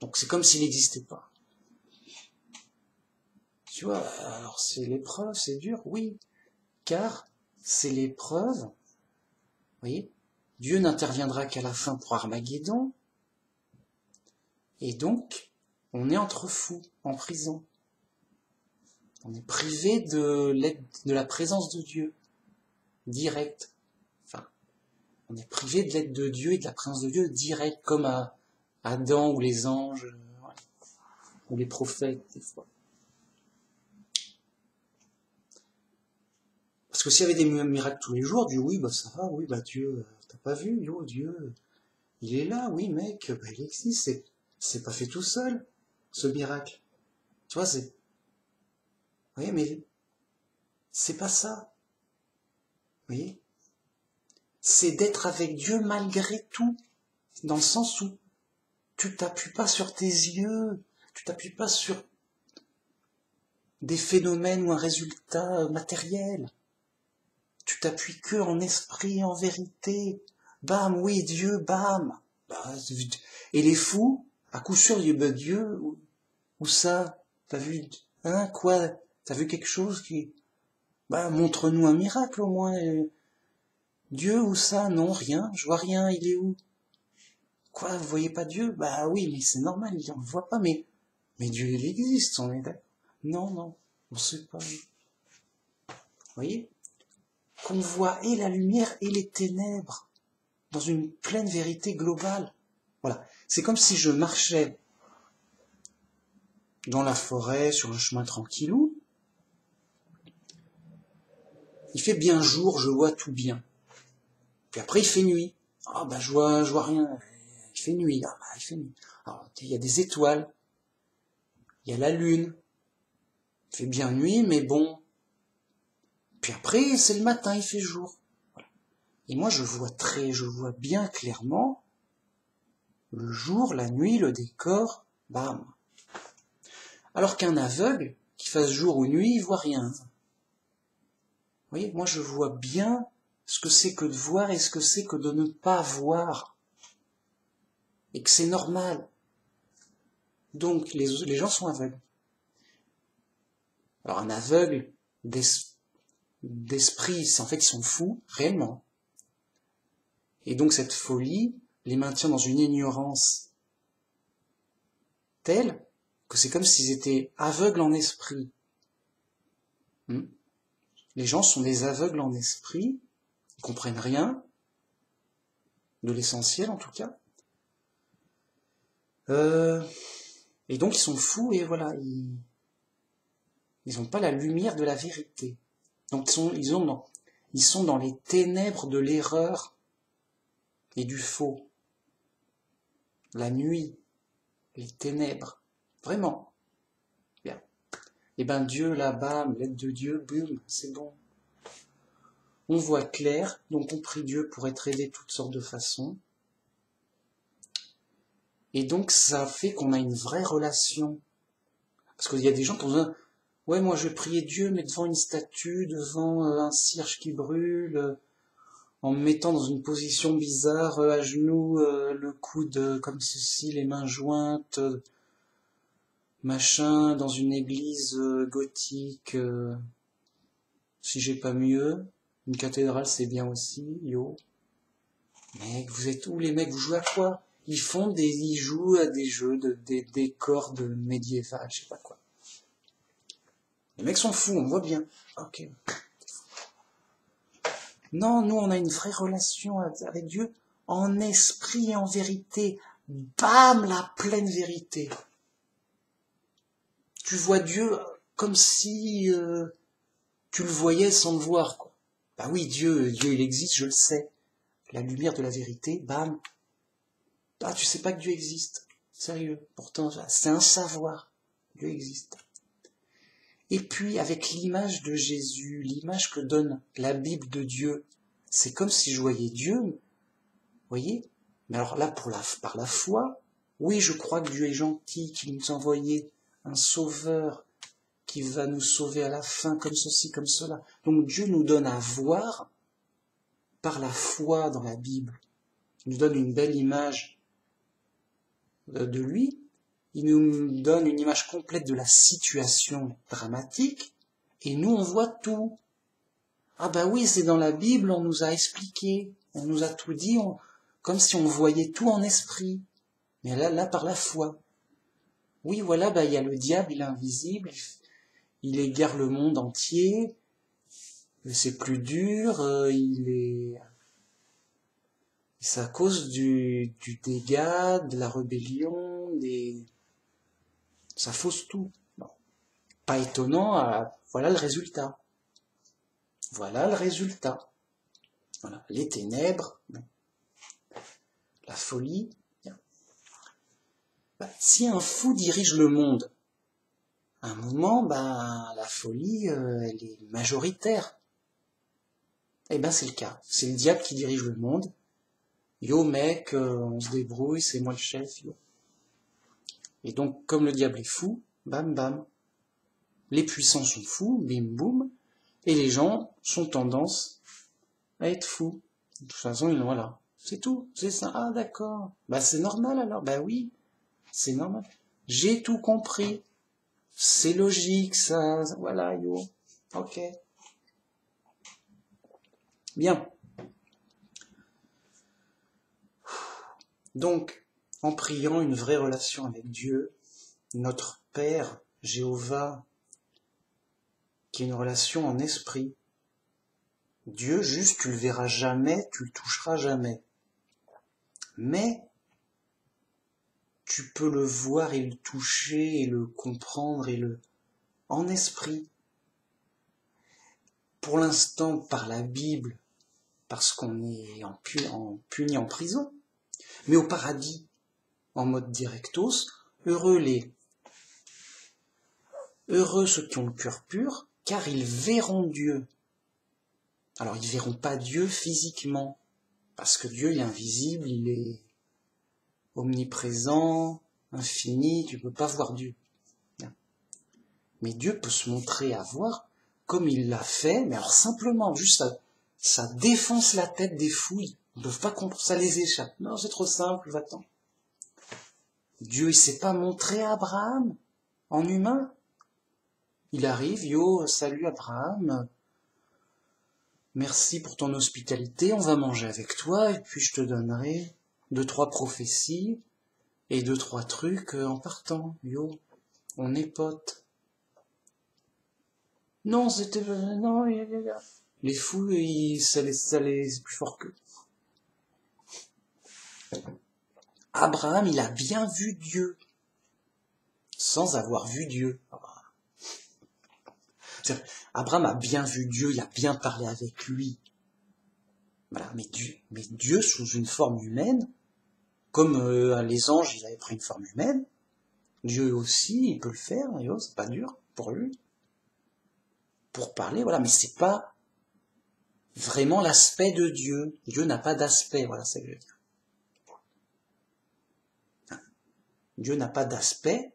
Donc c'est comme s'il n'existait pas. Tu vois, alors c'est l'épreuve, c'est dur, oui, car c'est l'épreuve, vous voyez, Dieu n'interviendra qu'à la fin pour Armageddon, et donc on est entre fous, en prison. On est privé de l'aide, de la présence de Dieu, direct. Enfin, on est privé de l'aide de Dieu et de la présence de Dieu direct, comme à Adam ou les anges, ou les prophètes, des fois. Parce que s'il y avait des miracles tous les jours, Dieu, oui, bah ça va, oui, bah Dieu, t'as pas vu, yo, Dieu, il est là, oui, mec, bah il existe, c'est pas fait tout seul, ce miracle. Tu vois, oui, mais c'est pas ça, vous voyez. C'est d'être avec Dieu malgré tout, dans le sens où tu t'appuies pas sur tes yeux, tu t'appuies pas sur des phénomènes ou un résultat matériel. Tu t'appuies que en esprit, en vérité. Bam, oui, Dieu, bam. Bah, et les fous, à coup sûr, disent, bah, Dieu, où ça? T'as vu, hein, quoi? T'as vu quelque chose qui... Bah, montre-nous un miracle au moins. Dieu, où ça? Non, rien, je vois rien, il est où? Quoi, vous voyez pas Dieu? Bah oui, mais c'est normal, on le voit pas, mais Dieu, il existe, on est d'accord. Non, non, on ne sait pas. Vous voyez? Qu'on voit et la lumière et les ténèbres dans une pleine vérité globale. Voilà. C'est comme si je marchais dans la forêt, sur un chemin tranquillou. Il fait bien jour, je vois tout bien. Puis après, il fait nuit. Ah, bah, je vois rien. Il fait nuit. Ah, bah, il fait nuit. Alors, il y a des étoiles. Il y a la lune. Il fait bien nuit, mais bon. Puis après, c'est le matin, il fait jour. Voilà. Et moi, je vois bien clairement le jour, la nuit, le décor, bam. Alors qu'un aveugle, qu'il fasse jour ou nuit, il voit rien. Vous voyez, moi, je vois bien ce que c'est que de voir et ce que c'est que de ne pas voir. Et que c'est normal. Donc, les gens sont aveugles. Alors, un aveugle d'esprit, c'est en fait, ils sont fous, réellement. Et donc, cette folie les maintient dans une ignorance telle que c'est comme s'ils étaient aveugles en esprit. Les gens sont des aveugles en esprit, ils comprennent rien, de l'essentiel en tout cas. Et donc, ils sont fous et voilà, ils n'ont pas la lumière de la vérité. Donc, ils sont dans les ténèbres de l'erreur et du faux. La nuit, les ténèbres. Vraiment. Bien. Et ben Dieu, là-bas, l'aide de Dieu, boum, c'est bon. On voit clair, donc on prie Dieu pour être aidé de toutes sortes de façons. Et donc ça fait qu'on a une vraie relation. Parce qu'il y a des gens qui ont besoin, ouais, moi je vais prier Dieu, mais devant une statue, devant un cierge qui brûle, en me mettant dans une position bizarre, à genoux, le coude comme ceci, les mains jointes, machin, dans une église gothique, si j'ai pas mieux. Une cathédrale, c'est bien aussi, yo. Mec, vous êtes où les mecs? Vous jouez à quoi? Ils jouent à des jeux, des décors de médiéval, je sais pas quoi. Les mecs sont fous, on voit bien. Ok. Non, nous on a une vraie relation avec Dieu, en esprit et en vérité. Bam, la pleine vérité. Tu vois Dieu comme si tu le voyais sans le voir, quoi. Bah oui, Dieu il existe, je le sais. La lumière de la vérité, bam. Ah, tu sais pas que Dieu existe. Sérieux. Pourtant, c'est un savoir. Dieu existe. Et puis, avec l'image de Jésus, l'image que donne la Bible de Dieu, c'est comme si je voyais Dieu, vous voyez? Mais alors là, par la foi, oui, je crois que Dieu est gentil, qu'il nous a envoyé un sauveur qui va nous sauver à la fin, comme ceci, comme cela. Donc Dieu nous donne à voir par la foi dans la Bible. Il nous donne une belle image de lui. Il nous donne une image complète de la situation dramatique. Et nous, on voit tout. Ah bah oui, c'est dans la Bible, on nous a expliqué, on nous a tout dit, comme si on voyait tout en esprit. Mais là, par la foi. Oui, voilà, bah il y a le diable, il est invisible, il égare le monde entier, c'est plus dur, c'est à cause du dégât, de la rébellion, ça fausse tout. Bon. Pas étonnant, voilà le résultat. Voilà le résultat. Voilà, les ténèbres, la folie. Bah, si un fou dirige le monde, à un moment, bah, la folie, elle est majoritaire. Eh ben, c'est le cas. C'est le diable qui dirige le monde. Yo, mec, on se débrouille, c'est moi le chef, yo. Et donc, comme le diable est fou, bam, bam. Les puissants sont fous, bim, boum. Et les gens sont tendance à être fous. De toute façon, voilà. C'est tout, c'est ça. Ah, d'accord. Bah, c'est normal alors. Bah oui, c'est normal. J'ai tout compris. C'est logique, ça. Voilà, yo. Ok. Bien. Donc, en priant une vraie relation avec Dieu, notre Père, Jéhovah, qui est une relation en esprit. Dieu, juste, tu le verras jamais, tu le toucheras jamais. Mais tu peux le voir et le toucher et le comprendre en esprit. Pour l'instant, par la Bible, parce qu'on est puni en prison. Mais au paradis, en mode directos, heureux ceux qui ont le cœur pur, car ils verront Dieu. Alors ils verront pas Dieu physiquement, parce que Dieu il est invisible, il est omniprésent, infini, tu peux pas voir Dieu. Mais Dieu peut se montrer à voir, comme il l'a fait, mais alors simplement, juste ça défonce la tête des fouilles, ils ne peuvent pas comprendre, ça les échappe. Non, c'est trop simple, va-t'en. Dieu il s'est pas montré à Abraham, en humain. Il arrive, yo, salut Abraham, merci pour ton hospitalité, on va manger avec toi, et puis je te donnerai 2-3 prophéties, et 2-3 trucs en partant, yo, on est potes. Non, c'était... Non, les fous, ça les c'est plus fort qu'eux. Abraham, il a bien vu Dieu, sans avoir vu Dieu. Abraham a bien vu Dieu, il a bien parlé avec lui. Voilà, mais Dieu sous une forme humaine, comme les anges, il avait pris une forme humaine, Dieu aussi, il peut le faire, c'est pas dur pour lui. Pour parler, voilà, mais c'est pas vraiment l'aspect de Dieu. Dieu n'a pas d'aspect, voilà, c'est ce que je veux dire. Dieu n'a pas d'aspect,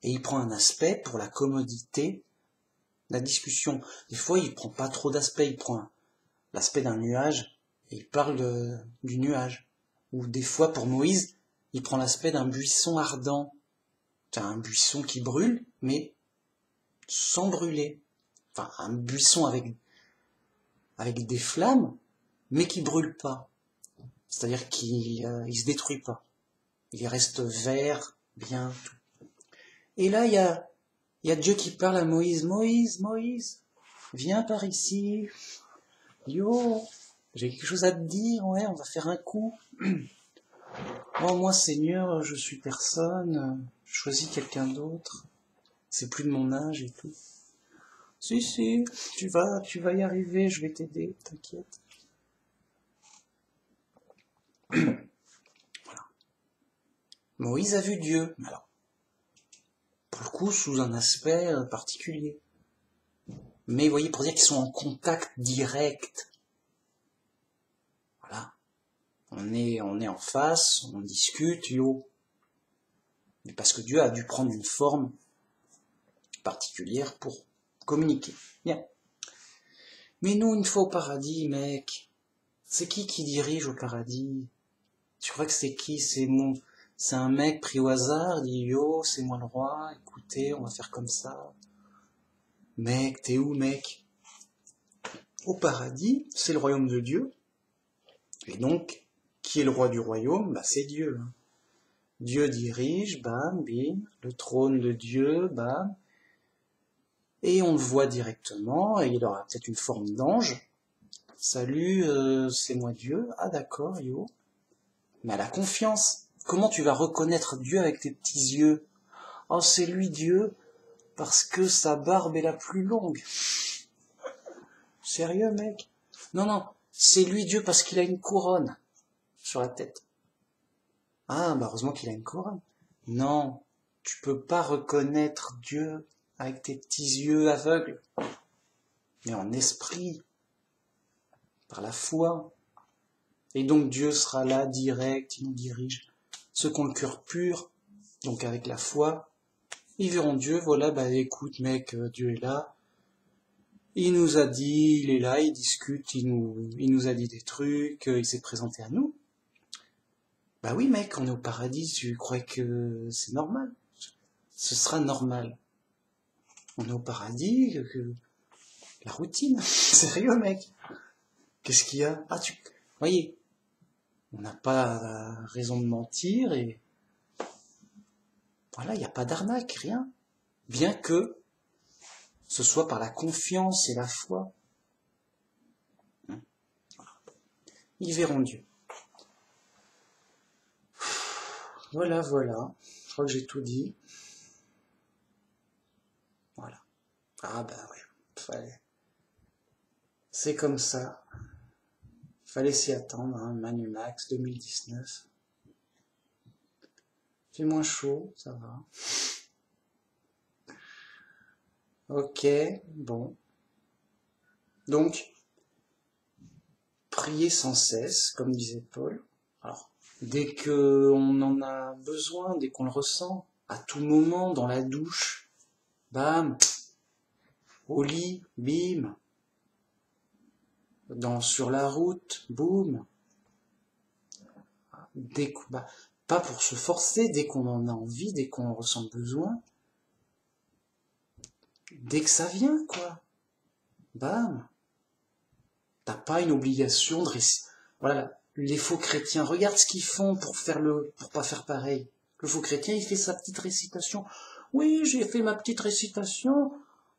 et il prend un aspect pour la commodité, la discussion. Des fois, il prend pas trop d'aspect, il prend l'aspect d'un nuage, et il parle du nuage. Ou des fois, pour Moïse, il prend l'aspect d'un buisson ardent. C'est un buisson qui brûle, mais sans brûler. Enfin, un buisson avec des flammes, mais qui brûle pas. C'est-à-dire qu'il se détruit pas. Il reste vert, bien, tout. Et là, il y a Dieu qui parle à Moïse. Moïse, viens par ici. Yo, j'ai quelque chose à te dire, ouais, on va faire un coup. Oh, moi, Seigneur, je suis personne, je choisis quelqu'un d'autre. C'est plus de mon âge et tout. Si, tu vas y arriver, je vais t'aider, t'inquiète. Voilà. Moïse a vu Dieu, alors, pour le coup, sous un aspect particulier. Mais vous voyez, pour dire qu'ils sont en contact direct. Voilà. On est en face, on discute, yo. Mais parce que Dieu a dû prendre une forme particulière pour communiquer. Bien. Mais nous, une fois au paradis, mec, c'est qui dirige au paradis? Tu crois que c'est qui? C'est un mec pris au hasard, il dit yo, c'est moi le roi, écoutez, on va faire comme ça. Mec, t'es où, mec? Au paradis, c'est le royaume de Dieu. Et donc, qui est le roi du royaume? Bah, c'est Dieu. Dieu dirige, bam, bim, le trône de Dieu, bam. Et on le voit directement, et il aura peut-être une forme d'ange. Salut, c'est moi Dieu. Ah d'accord, yo. Mais à la confiance. Comment tu vas reconnaître Dieu avec tes petits yeux? Oh, c'est lui Dieu, parce que sa barbe est la plus longue. Sérieux, mec? Non, c'est lui Dieu parce qu'il a une couronne sur la tête. Ah, bah heureusement qu'il a une couronne. Non, tu peux pas reconnaître Dieu avec tes petits yeux aveugles, mais en esprit, par la foi. Et donc Dieu sera là, direct, il nous dirige. Ceux qui ont le cœur pur, donc avec la foi, ils verront Dieu, voilà, bah écoute mec, Dieu est là. Il nous a dit, il est là, il discute, il nous a dit des trucs, il s'est présenté à nous. Bah oui mec, on est au paradis, tu crois que c'est normal? Ce sera normal. On est au paradis, la routine. Sérieux mec? Qu'est-ce qu'il y a? Ah voyez, on n'a pas raison de mentir et voilà, il n'y a pas d'arnaque, rien. Bien que ce soit par la confiance et la foi. Ils verront Dieu. Voilà, voilà. Je crois que j'ai tout dit. Voilà. Ah ben ouais, fallait. C'est comme ça. Fallait s'y attendre, hein. Manu Max 2019. Il fait moins chaud, ça va. Ok, bon. Donc, prier sans cesse, comme disait Paul. Alors, dès qu'on en a besoin, dès qu'on le ressent, à tout moment, dans la douche, bam, au lit, bim, sur la route, boum. Pas pour se forcer, dès qu'on en a envie, dès qu'on en ressent besoin, dès que ça vient, quoi. Bam. T'as pas une obligation de réciter. Voilà, les faux chrétiens, regarde ce qu'ils font pour pas faire pareil. Le faux chrétien, il fait sa petite récitation. Oui, j'ai fait ma petite récitation.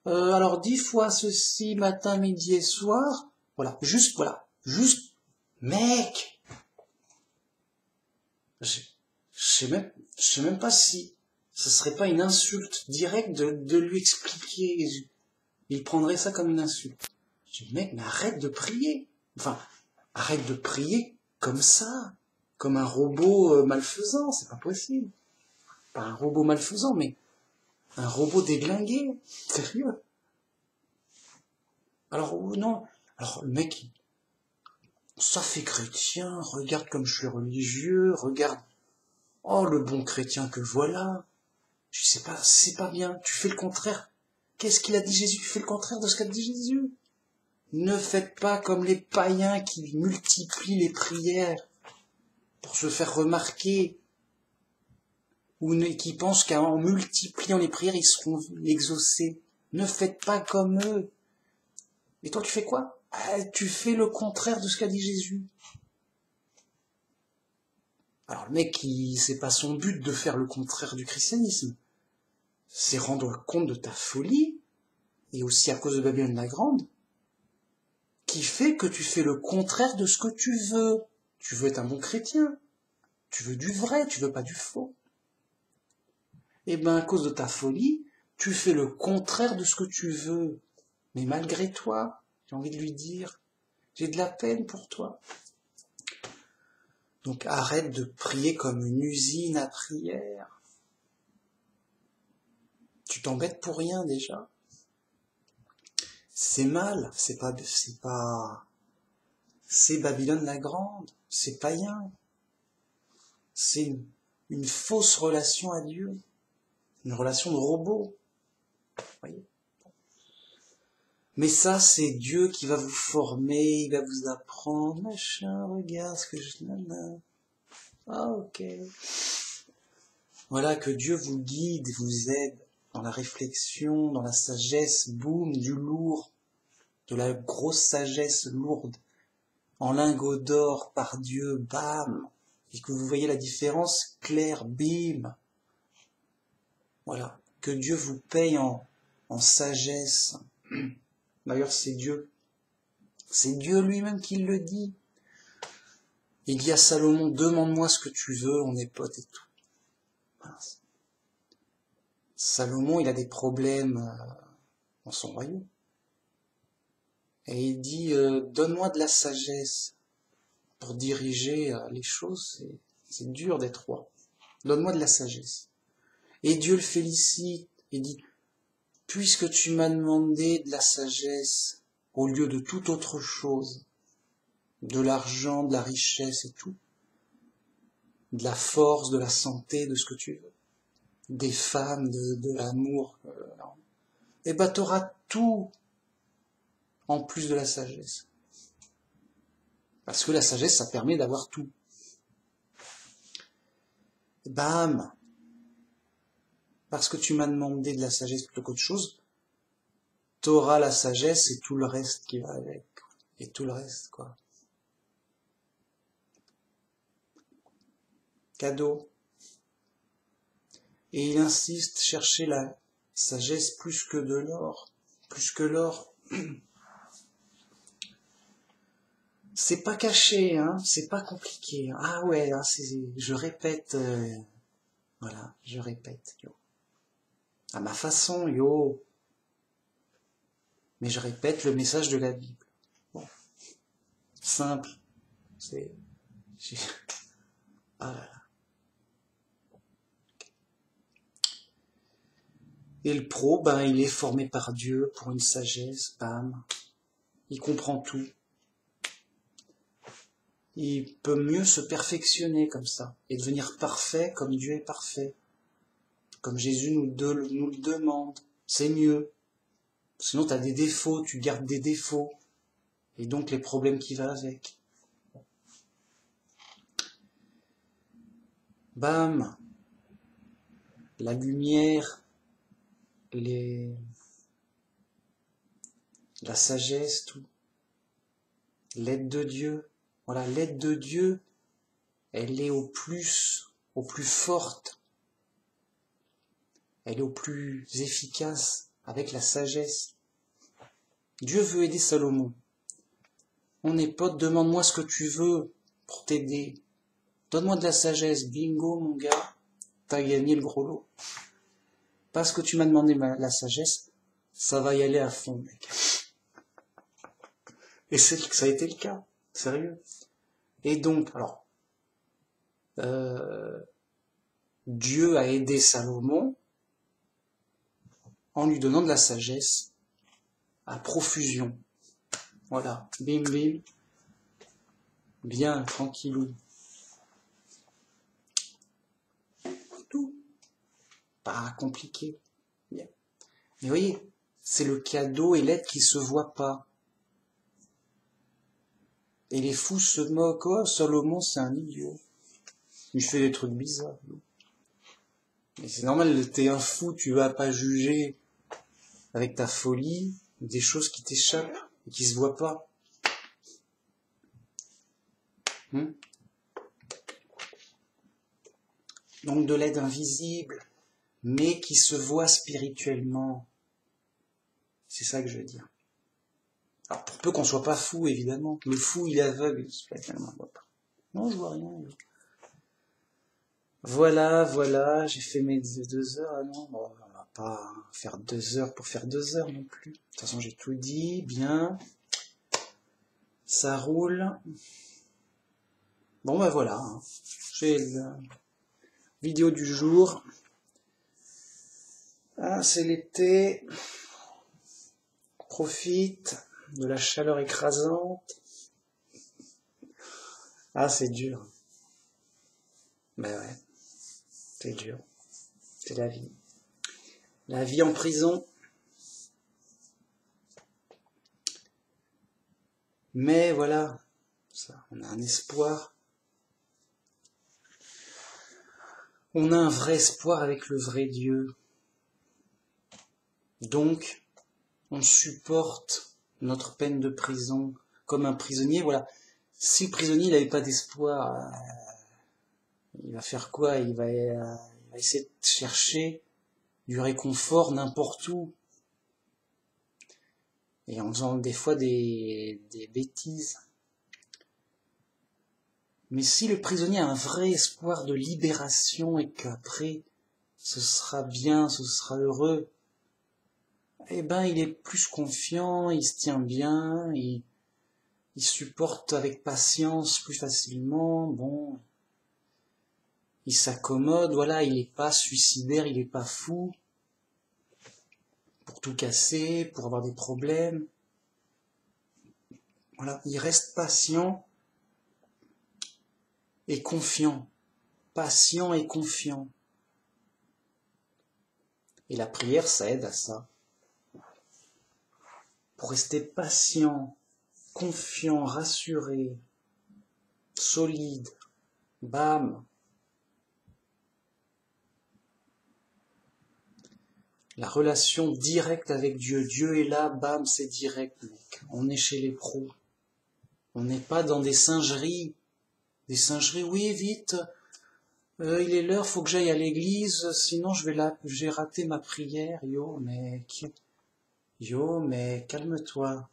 Alors 10 fois ceci, matin, midi et soir. Voilà, juste, mec. Je sais même pas si ce serait pas une insulte directe de lui expliquer. Il prendrait ça comme une insulte. Je dis, mec, mais arrête de prier. Enfin, arrête de prier comme ça, comme un robot malfaisant, c'est pas possible. Pas un robot malfaisant, mais un robot déglingué. Sérieux. Alors, non. Alors, le mec, ça fait chrétien, regarde comme je suis religieux, regarde. Oh, le bon chrétien que voilà. Je sais pas, c'est pas bien, tu fais le contraire. Qu'est-ce qu'il a dit Jésus? Tu fais le contraire de ce qu'a dit Jésus. Ne faites pas comme les païens qui multiplient les prières pour se faire remarquer, ou qui pensent qu'en multipliant les prières, ils seront exaucés. Ne faites pas comme eux. Et toi, tu fais quoi? Tu fais le contraire de ce qu'a dit Jésus. Alors le mec, c'est pas son but de faire le contraire du christianisme. C'est rendre compte de ta folie, et aussi à cause de Babylone la Grande, qui fait que tu fais le contraire de ce que tu veux. Tu veux être un bon chrétien. Tu veux du vrai, tu veux pas du faux. Et ben, à cause de ta folie, tu fais le contraire de ce que tu veux. Mais malgré toi, j'ai envie de lui dire, j'ai de la peine pour toi. Donc arrête de prier comme une usine à prière. Tu t'embêtes pour rien déjà. C'est mal, c'est Babylone la Grande, c'est païen. C'est une fausse relation à Dieu, une relation de robot. Voyez. Mais ça, c'est Dieu qui va vous former, il va vous apprendre, machin, regarde ce que je... Ah, ok. Voilà, que Dieu vous guide, vous aide dans la réflexion, dans la sagesse, boum, du lourd, de la grosse sagesse lourde, en lingots d'or par Dieu, bam, et que vous voyez la différence claire, bim. Voilà, que Dieu vous paye en sagesse. D'ailleurs, c'est Dieu lui-même qui le dit. Il dit à Salomon, demande-moi ce que tu veux, on est potes et tout. Voilà. Salomon, il a des problèmes dans son royaume. Et il dit, donne-moi de la sagesse pour diriger les choses, c'est dur d'être roi. Donne-moi de la sagesse. Et Dieu le félicite et dit, puisque tu m'as demandé de la sagesse au lieu de toute autre chose, de l'argent, de la richesse et tout, de la force, de la santé, de ce que tu veux, des femmes, de l'amour, et ben t'auras tout en plus de la sagesse. Parce que la sagesse, ça permet d'avoir tout. Bam! Parce que tu m'as demandé de la sagesse plutôt qu'autre chose, t'auras la sagesse et tout le reste qui va avec. Et tout le reste, quoi. Cadeau. Et il insiste, chercher la sagesse plus que de l'or, plus que l'or. C'est pas caché, hein, c'est pas compliqué. Ah ouais, hein, je répète, voilà, je répète, yo. À ma façon, yo. Mais je répète le message de la Bible. Bon, simple. C'est... Ah là là. Et le pro, ben, il est formé par Dieu pour une sagesse, bam. Il comprend tout. Il peut mieux se perfectionner comme ça et devenir parfait comme Dieu est parfait. Comme Jésus nous le demande. C'est mieux. Sinon, tu as des défauts, tu gardes des défauts. Et donc les problèmes qui vont avec. Bam. La lumière, la sagesse, tout. L'aide de Dieu. Voilà, l'aide de Dieu, elle est au plus forte. Elle est au plus efficace avec la sagesse. Dieu veut aider Salomon. On est potes, demande-moi ce que tu veux pour t'aider. Donne-moi de la sagesse. Bingo, mon gars, t'as gagné le gros lot. Parce que tu m'as demandé la sagesse, ça va y aller à fond, mec. Et ça a été le cas, sérieux. Et donc, alors, Dieu a aidé Salomon en lui donnant de la sagesse à profusion. Voilà, bim bim, bien, tranquillou. Tout, pas compliqué. Bien. Mais vous voyez, c'est le cadeau et l'aide qui se voient pas. Et les fous se moquent, oh, Salomon c'est un idiot. Il fait des trucs bizarres. Mais c'est normal, t'es un fou, tu vas pas juger avec ta folie des choses qui t'échappent et qui se voient pas. Donc de l'aide invisible, mais qui se voit spirituellement. C'est ça que je veux dire. Alors pour peu qu'on soit pas fou, évidemment. Le fou, il est aveugle, spirituellement, il voit pas. Non, je vois rien. Voilà, j'ai fait mes 2 heures, ah non, bon, on va pas faire 2 heures pour faire 2 heures non plus. De toute façon, j'ai tout dit, bien. Ça roule. Bon, ben voilà, hein. J'ai la vidéo du jour. Ah, c'est l'été. Profite de la chaleur écrasante. Ah, c'est dur. Ben ouais, c'est dur. C'est la vie. La vie en prison. Mais voilà, ça, on a un espoir. On a un vrai espoir avec le vrai Dieu. Donc, on supporte notre peine de prison comme un prisonnier. Voilà. Si le prisonnier n'avait pas d'espoir, il va faire quoi? Il va essayer de chercher du réconfort n'importe où. Et en faisant des fois des bêtises. Mais si le prisonnier a un vrai espoir de libération et qu'après, ce sera bien, ce sera heureux, eh ben, il est plus confiant, il se tient bien, il supporte avec patience plus facilement, bon, il s'accommode, voilà, il n'est pas suicidaire, il n'est pas fou, pour tout casser, pour avoir des problèmes. Voilà, il reste patient et confiant. Patient et confiant. Et la prière, ça aide à ça. Pour rester patient, confiant, rassuré, solide, bam. La relation directe avec Dieu. Dieu est là, bam, c'est direct, mec. On est chez les pros. On n'est pas dans des singeries. Des singeries, oui, vite. Il est l'heure, faut que j'aille à l'église, sinon je vais rater ma prière. Yo, mec. Yo, mais calme-toi.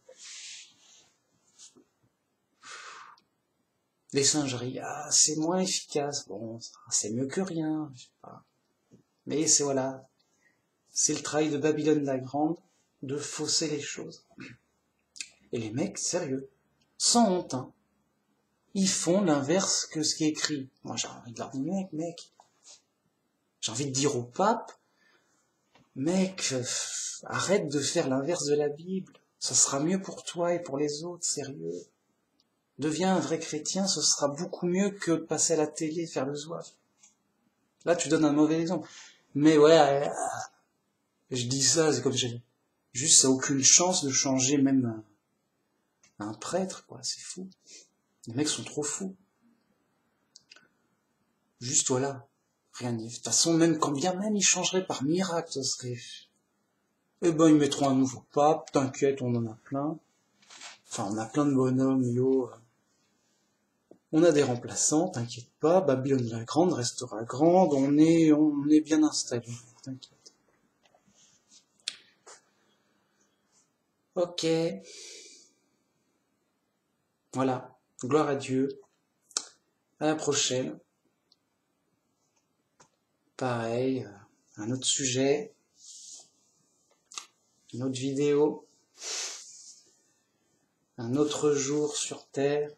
Les singeries, ah, c'est moins efficace. Bon, c'est mieux que rien, je sais pas. Mais c'est voilà, c'est le travail de Babylone la Grande de fausser les choses. Et les mecs, sérieux, sans honte, hein, ils font l'inverse que ce qui est écrit. Moi, j'ai envie de leur dire, mec, j'ai envie de dire au pape, mec, arrête de faire l'inverse de la Bible. Ça sera mieux pour toi et pour les autres, sérieux. Deviens un vrai chrétien, ce sera beaucoup mieux que de passer à la télé, faire le zouave. Là, tu donnes un mauvais exemple. Mais ouais, je dis ça, c'est comme j'ai juste, ça n'a aucune chance de changer même un prêtre, quoi, c'est fou. Les mecs sont trop fous. Juste voilà, rien n'y est. De toute façon, même quand bien même ils changeraient par miracle, ce serait... Eh ben, ils mettront un nouveau pape, t'inquiète, on en a plein. Enfin, on a plein de bonhommes, yo. On a des remplaçants, t'inquiète pas, Babylone la Grande restera grande, on est bien installé, t'inquiète. Ok. Voilà. Gloire à Dieu. À la prochaine. Pareil, un autre sujet, une autre vidéo, un autre jour sur Terre.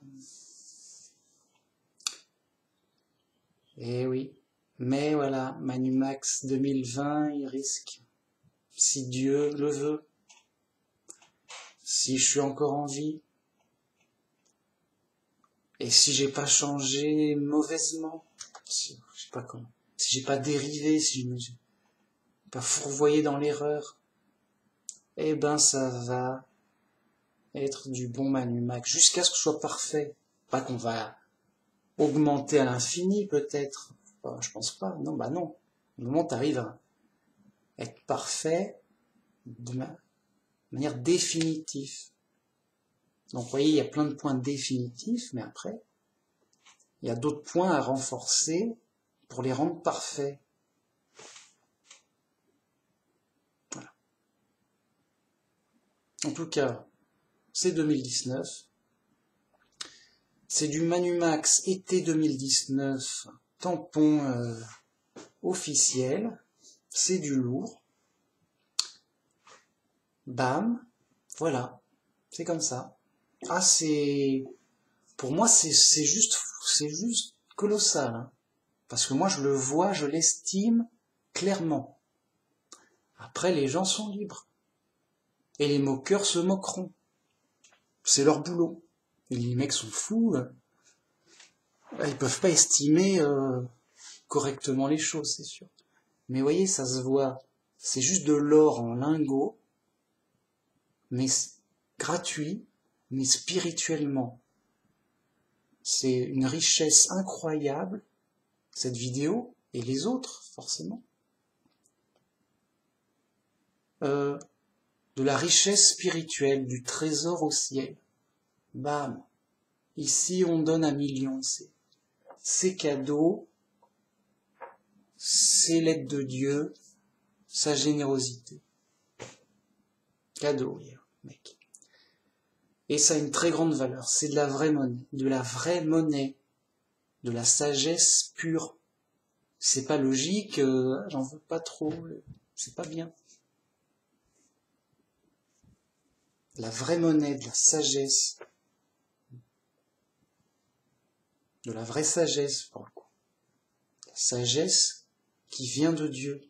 Eh oui. Mais voilà, Manumax 2020, il risque, si Dieu le veut, si je suis encore en vie, et si j'ai pas changé mauvaisement, je sais pas comment, si j'ai pas dérivé, si je me suis pas fourvoyé dans l'erreur, eh ben ça va être du bon Manumax, jusqu'à ce que je sois parfait. Pas qu'on va augmenter à l'infini peut-être, enfin, je pense pas, non, bah non. Au moment où t'arrives à être parfait de manière définitive. Donc vous voyez, il y a plein de points définitifs, mais après, il y a d'autres points à renforcer pour les rendre parfaits. Voilà. En tout cas, c'est 2019. C'est du Manumax été 2019, tampon officiel. C'est du lourd. Bam, voilà, c'est comme ça. Ah, c'est... Pour moi, c'est juste colossal, hein. Parce que moi, je le vois, je l'estime clairement. Après, les gens sont libres. Et les moqueurs se moqueront. C'est leur boulot. Et les mecs sont fous. Ils peuvent pas estimer correctement les choses, c'est sûr. Mais vous voyez, ça se voit. C'est juste de l'or en lingots, mais gratuit, mais spirituellement. C'est une richesse incroyable, cette vidéo, et les autres, forcément. De la richesse spirituelle, du trésor au ciel. Bam. Ici, on donne 1 million. C'est cadeau, c'est l'aide de Dieu, sa générosité. Cadeau, mec. Et ça a une très grande valeur. C'est de la vraie monnaie. De la vraie monnaie. De la sagesse pure. C'est pas logique, j'en veux pas trop, c'est pas bien. La vraie monnaie, de la sagesse. De la vraie sagesse, pour le coup. La sagesse qui vient de Dieu.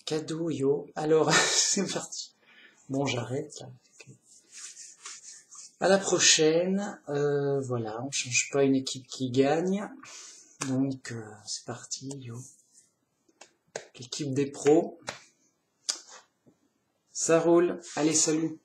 Cadeau, yo. Alors, c'est parti. Bon, j'arrête, là. À la prochaine. Voilà, on change pas une équipe qui gagne. Donc, c'est parti, yo. L'équipe des pros. Ça roule. Allez, salut.